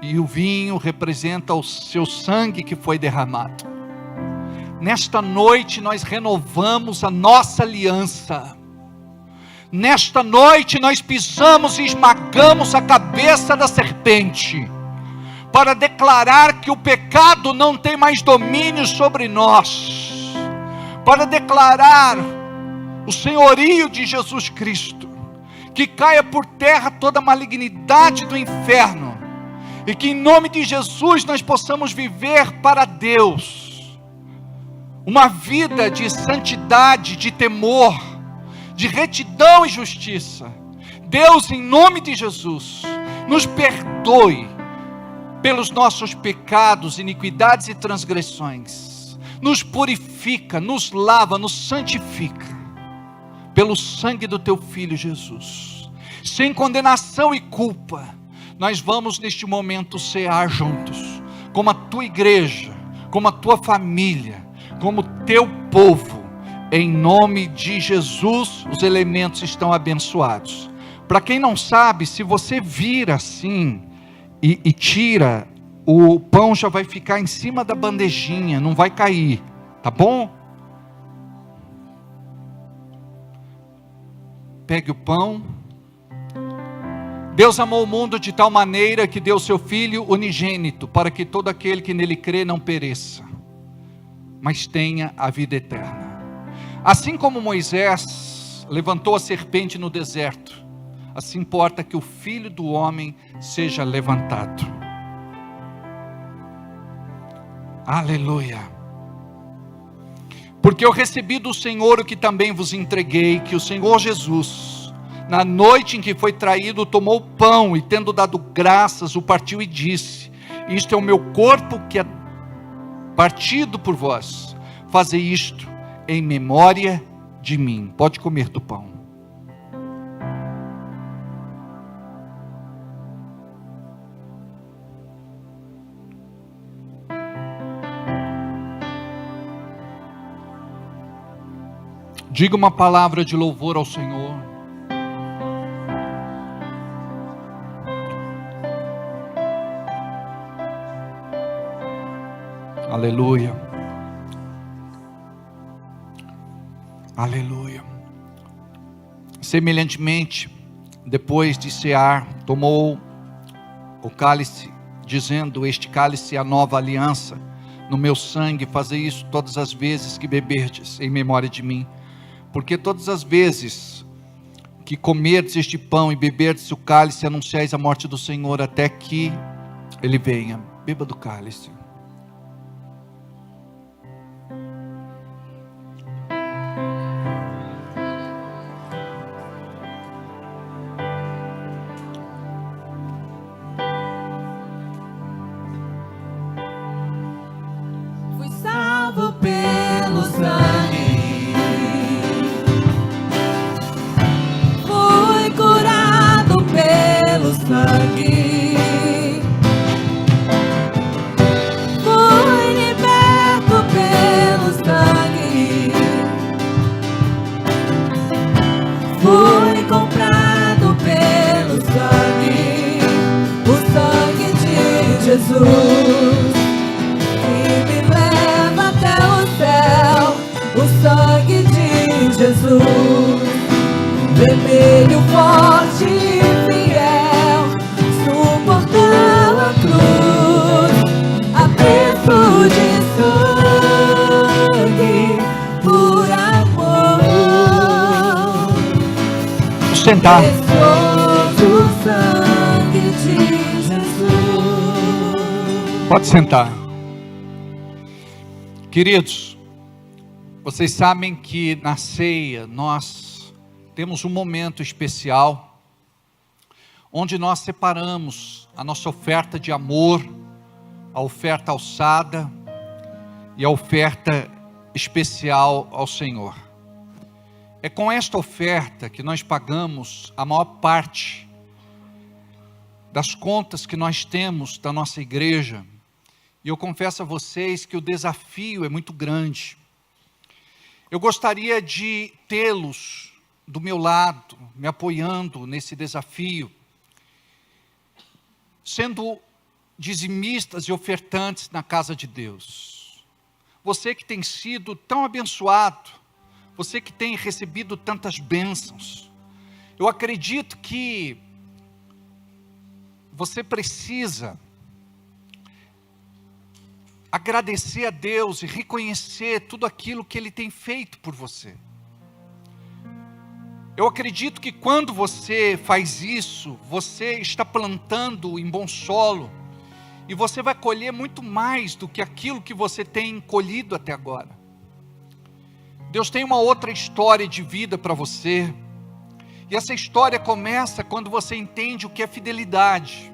E o vinho representa o Seu sangue que foi derramado. Nesta noite nós renovamos a nossa aliança. Nesta noite nós pisamos e esmagamos a cabeça da serpente, para declarar que o pecado não tem mais domínio sobre nós, para declarar o senhorio de Jesus Cristo, que caia por terra toda a malignidade do inferno, e que em nome de Jesus nós possamos viver para Deus, uma vida de santidade, de temor, de retidão e justiça. Deus, em nome de Jesus, nos perdoe pelos nossos pecados, iniquidades e transgressões, nos purifica, nos lava, nos santifica, pelo sangue do Teu Filho Jesus, sem condenação e culpa. Nós vamos neste momento cear juntos, como a Tua igreja, como a Tua família, como Teu povo. Em nome de Jesus, os elementos estão abençoados. Para quem não sabe, se você vira assim e tira, o pão já vai ficar em cima da bandejinha, não vai cair, tá bom? Pegue o pão. Deus amou o mundo de tal maneira que deu seu Filho unigênito, para que todo aquele que nele crê não pereça, mas tenha a vida eterna. Assim como Moisés levantou a serpente no deserto, assim importa que o Filho do homem seja levantado. Aleluia. Porque eu recebi do Senhor o que também vos entreguei, que o Senhor Jesus, na noite em que foi traído, tomou o pão e, tendo dado graças, o partiu e disse: isto é o meu corpo que é partido por vós, fazei isto em memória de mim. Pode comer do pão. Diga uma palavra de louvor ao Senhor. Aleluia. Aleluia. Semelhantemente, depois de cear, tomou o cálice, dizendo: este cálice é a nova aliança no meu sangue. Fazei isso todas as vezes que beberdes, em memória de mim. Porque todas as vezes que comerdes este pão e beberdes o cálice, anunciais a morte do Senhor até que Ele venha. Beba do cálice. Fui salvo pelo sangue, fui curado pelo sangue, fui liberto pelo sangue, fui comprado pelo sangue, o sangue de Jesus. O sangue de Jesus, vermelho, forte e fiel, suportou a cruz, a preço de sangue, por amor. Sentar. Precioso sangue de Jesus. Pode sentar. Queridos, vocês sabem que na ceia nós temos um momento especial, onde nós separamos a nossa oferta de amor, a oferta alçada e a oferta especial ao Senhor. É com esta oferta que nós pagamos a maior parte das contas que nós temos da nossa igreja. E eu confesso a vocês que o desafio é muito grande. Eu gostaria de tê-los do meu lado, me apoiando nesse desafio, sendo dizimistas e ofertantes na casa de Deus. Você que tem sido tão abençoado, você que tem recebido tantas bênçãos, eu acredito que você precisa agradecer a Deus e reconhecer tudo aquilo que Ele tem feito por você. Eu acredito que quando você faz isso, você está plantando em bom solo, e você vai colher muito mais do que aquilo que você tem colhido até agora. Deus tem uma outra história de vida para você, e essa história começa quando você entende o que é fidelidade,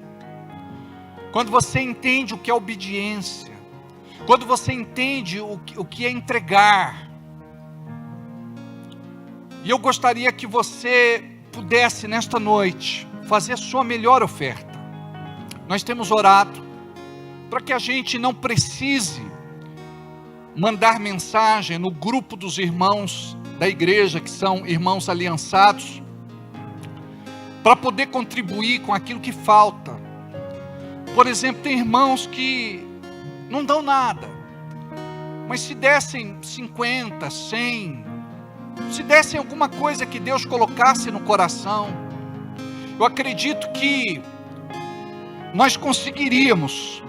quando você entende o que é obediência, quando você entende o que é entregar. E eu gostaria que você pudesse nesta noite fazer a sua melhor oferta. Nós temos orado para que a gente não precise mandar mensagem no grupo dos irmãos da igreja, que são irmãos aliançados, para poder contribuir com aquilo que falta. Por exemplo, tem irmãos que não dão nada, mas se dessem 50, 100, se dessem alguma coisa que Deus colocasse no coração, eu acredito que nós conseguiríamos,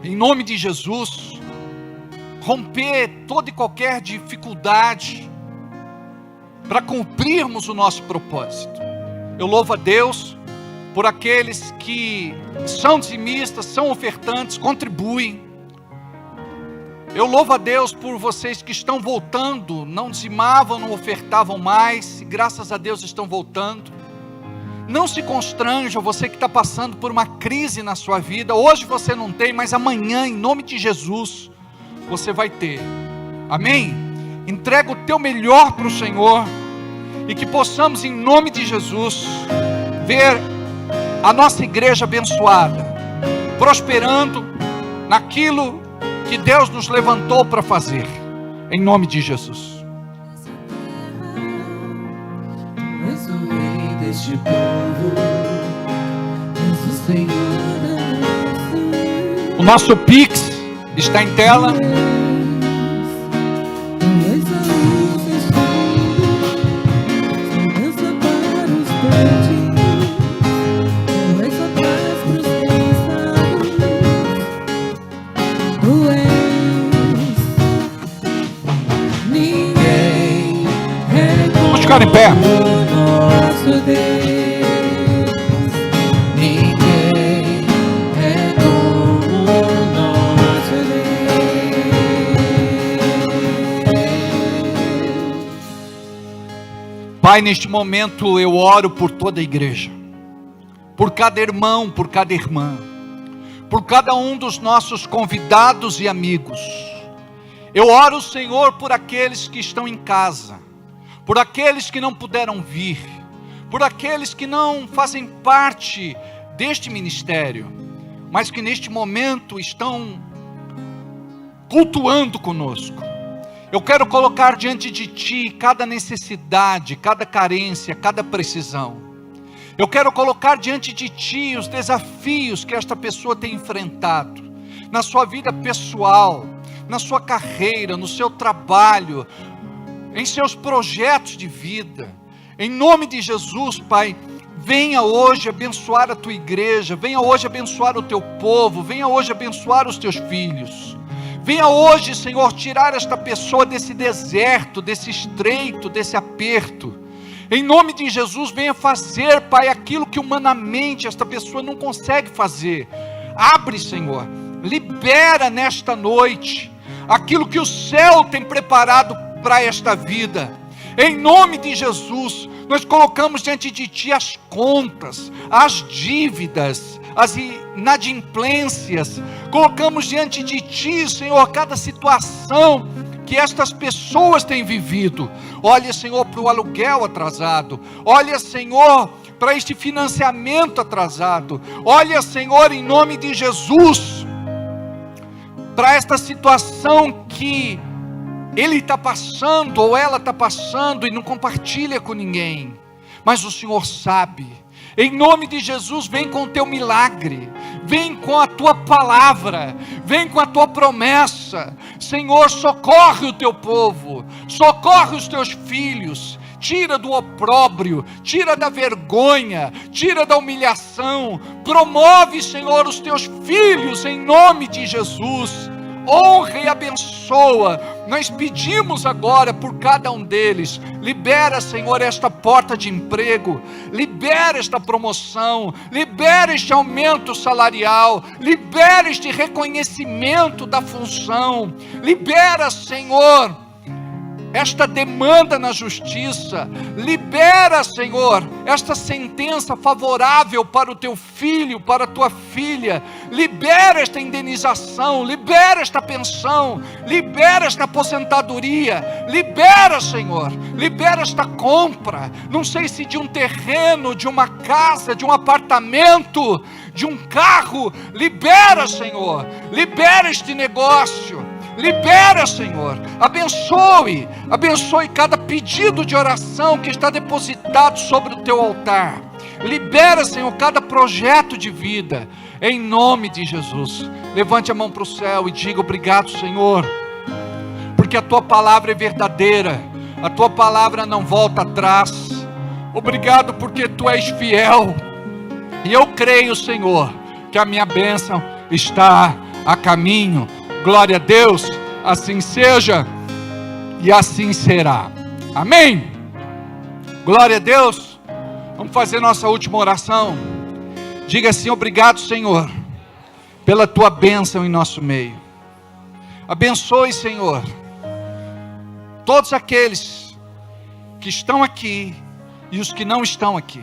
em nome de Jesus, romper toda e qualquer dificuldade para cumprirmos o nosso propósito. Eu louvo a Deus por aqueles que são dizimistas, são ofertantes, contribuem. Eu louvo a Deus por vocês que estão voltando, não dizimavam, não ofertavam mais, e graças a Deus estão voltando. Não se constranja, você que está passando por uma crise na sua vida. Hoje você não tem, mas amanhã, em nome de Jesus, você vai ter. Amém? Entrega o teu melhor para o Senhor, e que possamos, em nome de Jesus, ver a nossa igreja abençoada, prosperando naquilo que Deus nos levantou para fazer, em nome de Jesus. deste povo, és o Senhor da nação. O nosso Pix está em tela. Tu és a luz deste mundo, esperança para os perdidos. Tu és a paz para os cansados. Tu és ninguém é Vamos ficar em pé. como nosso Deus. Ninguém é como nosso Deus. Pai, neste momento eu oro por toda a igreja, por cada irmão, por cada irmã, por cada um dos nossos convidados e amigos. Eu oro, Senhor, por aqueles que estão em casa, por aqueles que não puderam vir, por aqueles que não fazem parte deste ministério, mas que neste momento estão cultuando conosco. Eu quero colocar diante de Ti cada necessidade, cada carência, cada precisão. Eu quero colocar diante de Ti os desafios que esta pessoa tem enfrentado, na sua vida pessoal, na sua carreira, no seu trabalho, em seus projetos de vida. Em nome de Jesus, Pai, venha hoje abençoar a Tua igreja, venha hoje abençoar o Teu povo, venha hoje abençoar os Teus filhos. Venha hoje, Senhor, tirar esta pessoa desse deserto, desse estreito, desse aperto. Em nome de Jesus, venha fazer, Pai, aquilo que humanamente esta pessoa não consegue fazer. Abre, Senhor, libera nesta noite aquilo que o céu tem preparado para esta vida. Em nome de Jesus, nós colocamos diante de Ti as contas, as dívidas, as inadimplências. Colocamos diante de Ti, Senhor, cada situação que estas pessoas têm vivido. Olha, Senhor, para o aluguel atrasado. Olha, Senhor, para este financiamento atrasado. Olha, Senhor, em nome de Jesus, para esta situação que ele está passando ou ela está passando e não compartilha com ninguém. Mas o Senhor sabe. Em nome de Jesus, vem com o Teu milagre, vem com a Tua palavra, vem com a Tua promessa. Senhor, socorre o Teu povo, socorre os Teus filhos, tira do opróbrio, tira da vergonha, tira da humilhação, promove, Senhor, os Teus filhos em nome de Jesus. Honra e abençoa. Nós pedimos agora por cada um deles. Libera, Senhor, esta porta de emprego. Libera esta promoção. Libera este aumento salarial. Libera este reconhecimento da função. Libera, Senhor, esta demanda na justiça. Libera, Senhor, esta sentença favorável para o Teu filho, para a Tua filha. Libera esta indenização, libera esta pensão, libera esta aposentadoria. Libera, Senhor, libera esta compra, não sei se de um terreno, de uma casa, de um apartamento, de um carro. Libera, Senhor, libera este negócio. Libera, Senhor, abençoe cada pedido de oração que está depositado sobre o Teu altar. Libera, Senhor, cada projeto de vida, em nome de Jesus. Levante a mão para o céu e diga: obrigado, Senhor, porque a Tua palavra é verdadeira, a Tua palavra não volta atrás. Obrigado porque Tu és fiel, e eu creio, Senhor, que a minha bênção está a caminho. Glória a Deus, assim seja e assim será. Amém? Glória a Deus. Vamos fazer nossa última oração. Diga assim: obrigado, Senhor, pela Tua bênção em nosso meio. Abençoe, Senhor, todos aqueles que estão aqui e os que não estão aqui.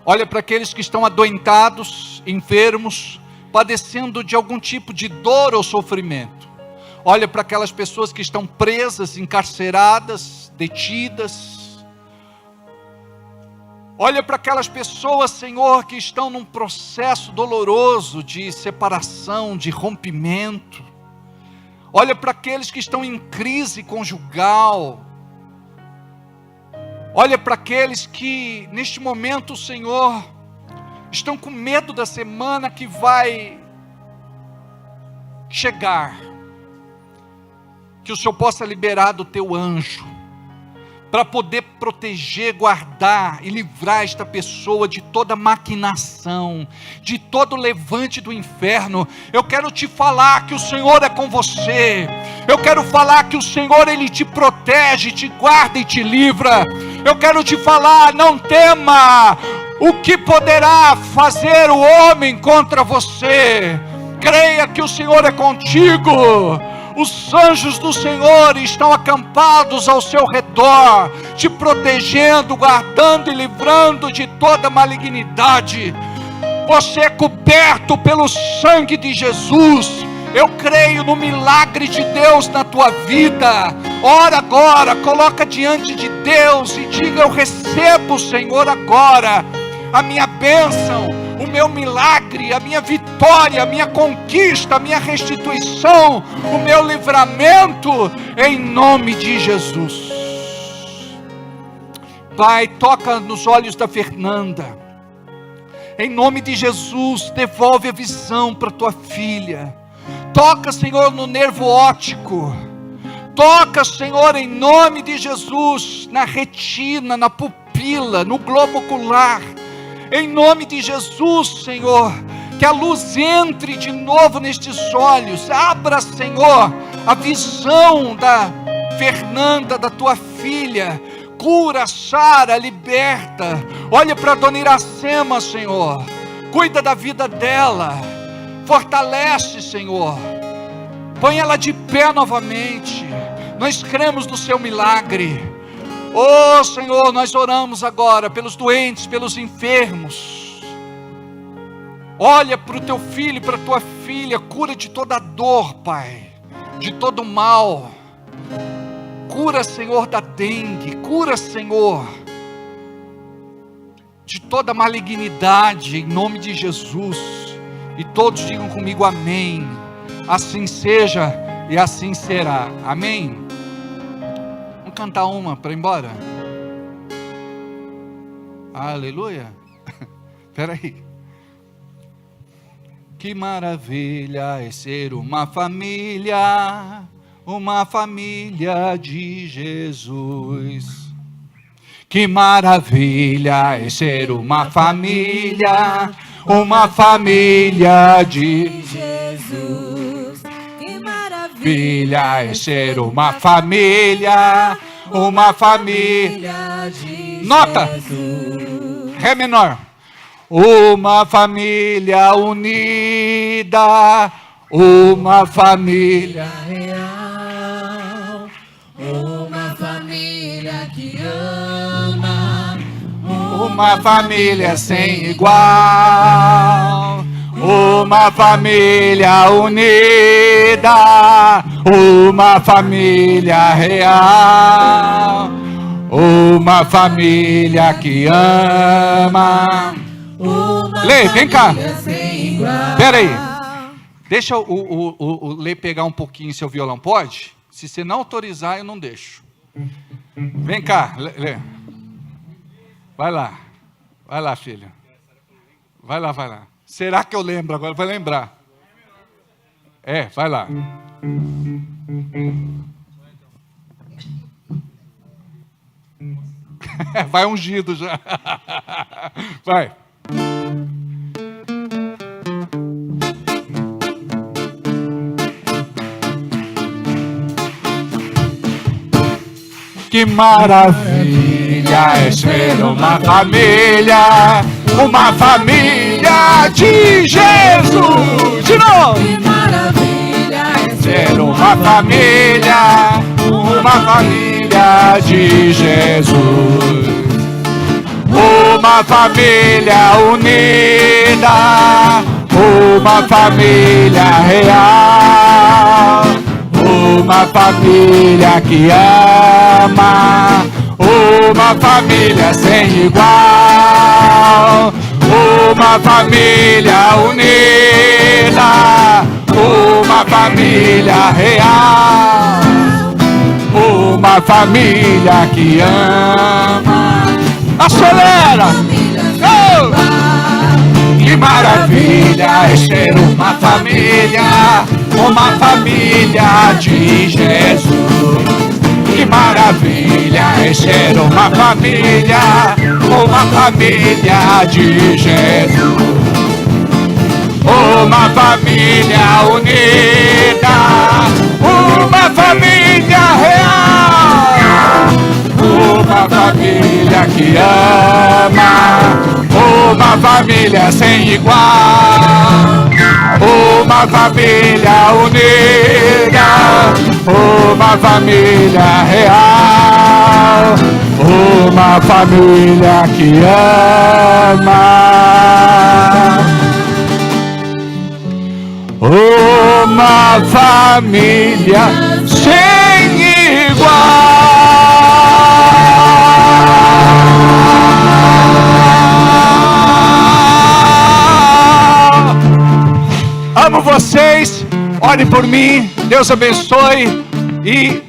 Olha para aqueles que estão adoentados, enfermos, padecendo de algum tipo de dor ou sofrimento. Olha para aquelas pessoas que estão presas, encarceradas, detidas. Olha para aquelas pessoas, Senhor, que estão num processo doloroso de separação, de rompimento. Olha para aqueles que estão em crise conjugal. Olha para aqueles que neste momento, Senhor, estão com medo da semana que vai chegar. Que o Senhor possa liberar do teu anjo, para poder proteger, guardar e livrar esta pessoa de toda maquinação, de todo levante do inferno. Eu quero te falar que o Senhor é com você. Eu quero falar que o Senhor, Ele te protege, te guarda e te livra. Eu quero te falar, não tema o que poderá fazer o homem contra você. Creia que o Senhor é contigo. Os anjos do Senhor estão acampados ao seu redor, te protegendo, guardando e livrando de toda malignidade. Você é coberto pelo sangue de Jesus. Eu creio no milagre de Deus na tua vida. Ora agora, coloca diante de Deus e diga: eu recebo, Senhor, agora a minha bênção, o meu milagre, a minha vitória, a minha conquista, a minha restituição, o meu livramento, em nome de Jesus. Pai, toca nos olhos da Fernanda, em nome de Jesus, devolve a visão para tua filha. Toca, Senhor, no nervo óptico. Toca, Senhor, em nome de Jesus, na retina, na pupila, no globo ocular. Em nome de Jesus, Senhor, que a luz entre de novo nestes olhos. Abra, Senhor, a visão da Fernanda, da tua filha. Cura, sara, liberta. Olha para a dona Iracema, Senhor. Cuida da vida dela. Fortalece, Senhor. Põe ela de pé novamente. Nós cremos no seu milagre. Oh, Senhor, nós oramos agora pelos doentes, pelos enfermos. Olha para o teu filho e para a tua filha. Cura de toda dor, Pai, de todo mal. Cura, Senhor, da dengue. Cura, Senhor, de toda malignidade, em nome de Jesus. E todos digam comigo amém. Assim seja e assim será. Amém. Vamos cantar uma para ir embora? Aleluia. Espera aí. Que maravilha é ser uma família de Jesus. Que maravilha é ser uma família de Jesus. Que maravilha é ser uma família de Nota. Jesus. Ré menor. Uma família unida, uma família Real, uma família que ama, uma família sem igual, uma família unida, uma família real, uma família que ama. Lê, vem cá. Espera aí. Deixa o Lê pegar um pouquinho seu violão, pode? Se você não autorizar, eu não deixo. Vem cá, Lê. Vai lá, filho. Vai lá. Será que eu lembro agora? Vai lembrar. Vai lá. Vai ungido já. Vai. Que maravilha é ser uma família de Jesus. De novo. Que maravilha é Ser uma família de Jesus. Uma família unida, uma família real, uma família que ama, uma família sem igual, uma família unida, uma família real, uma família que ama. Acelera! Oh! Que maravilha é ser uma família de Jesus. Que maravilha é ser uma família de Jesus. Uma família unida, uma família real, uma família que ama, uma família sem igual, uma família unida, uma família real, uma família que ama. Uma família sem igual. Amo vocês, ore por mim, Deus abençoe e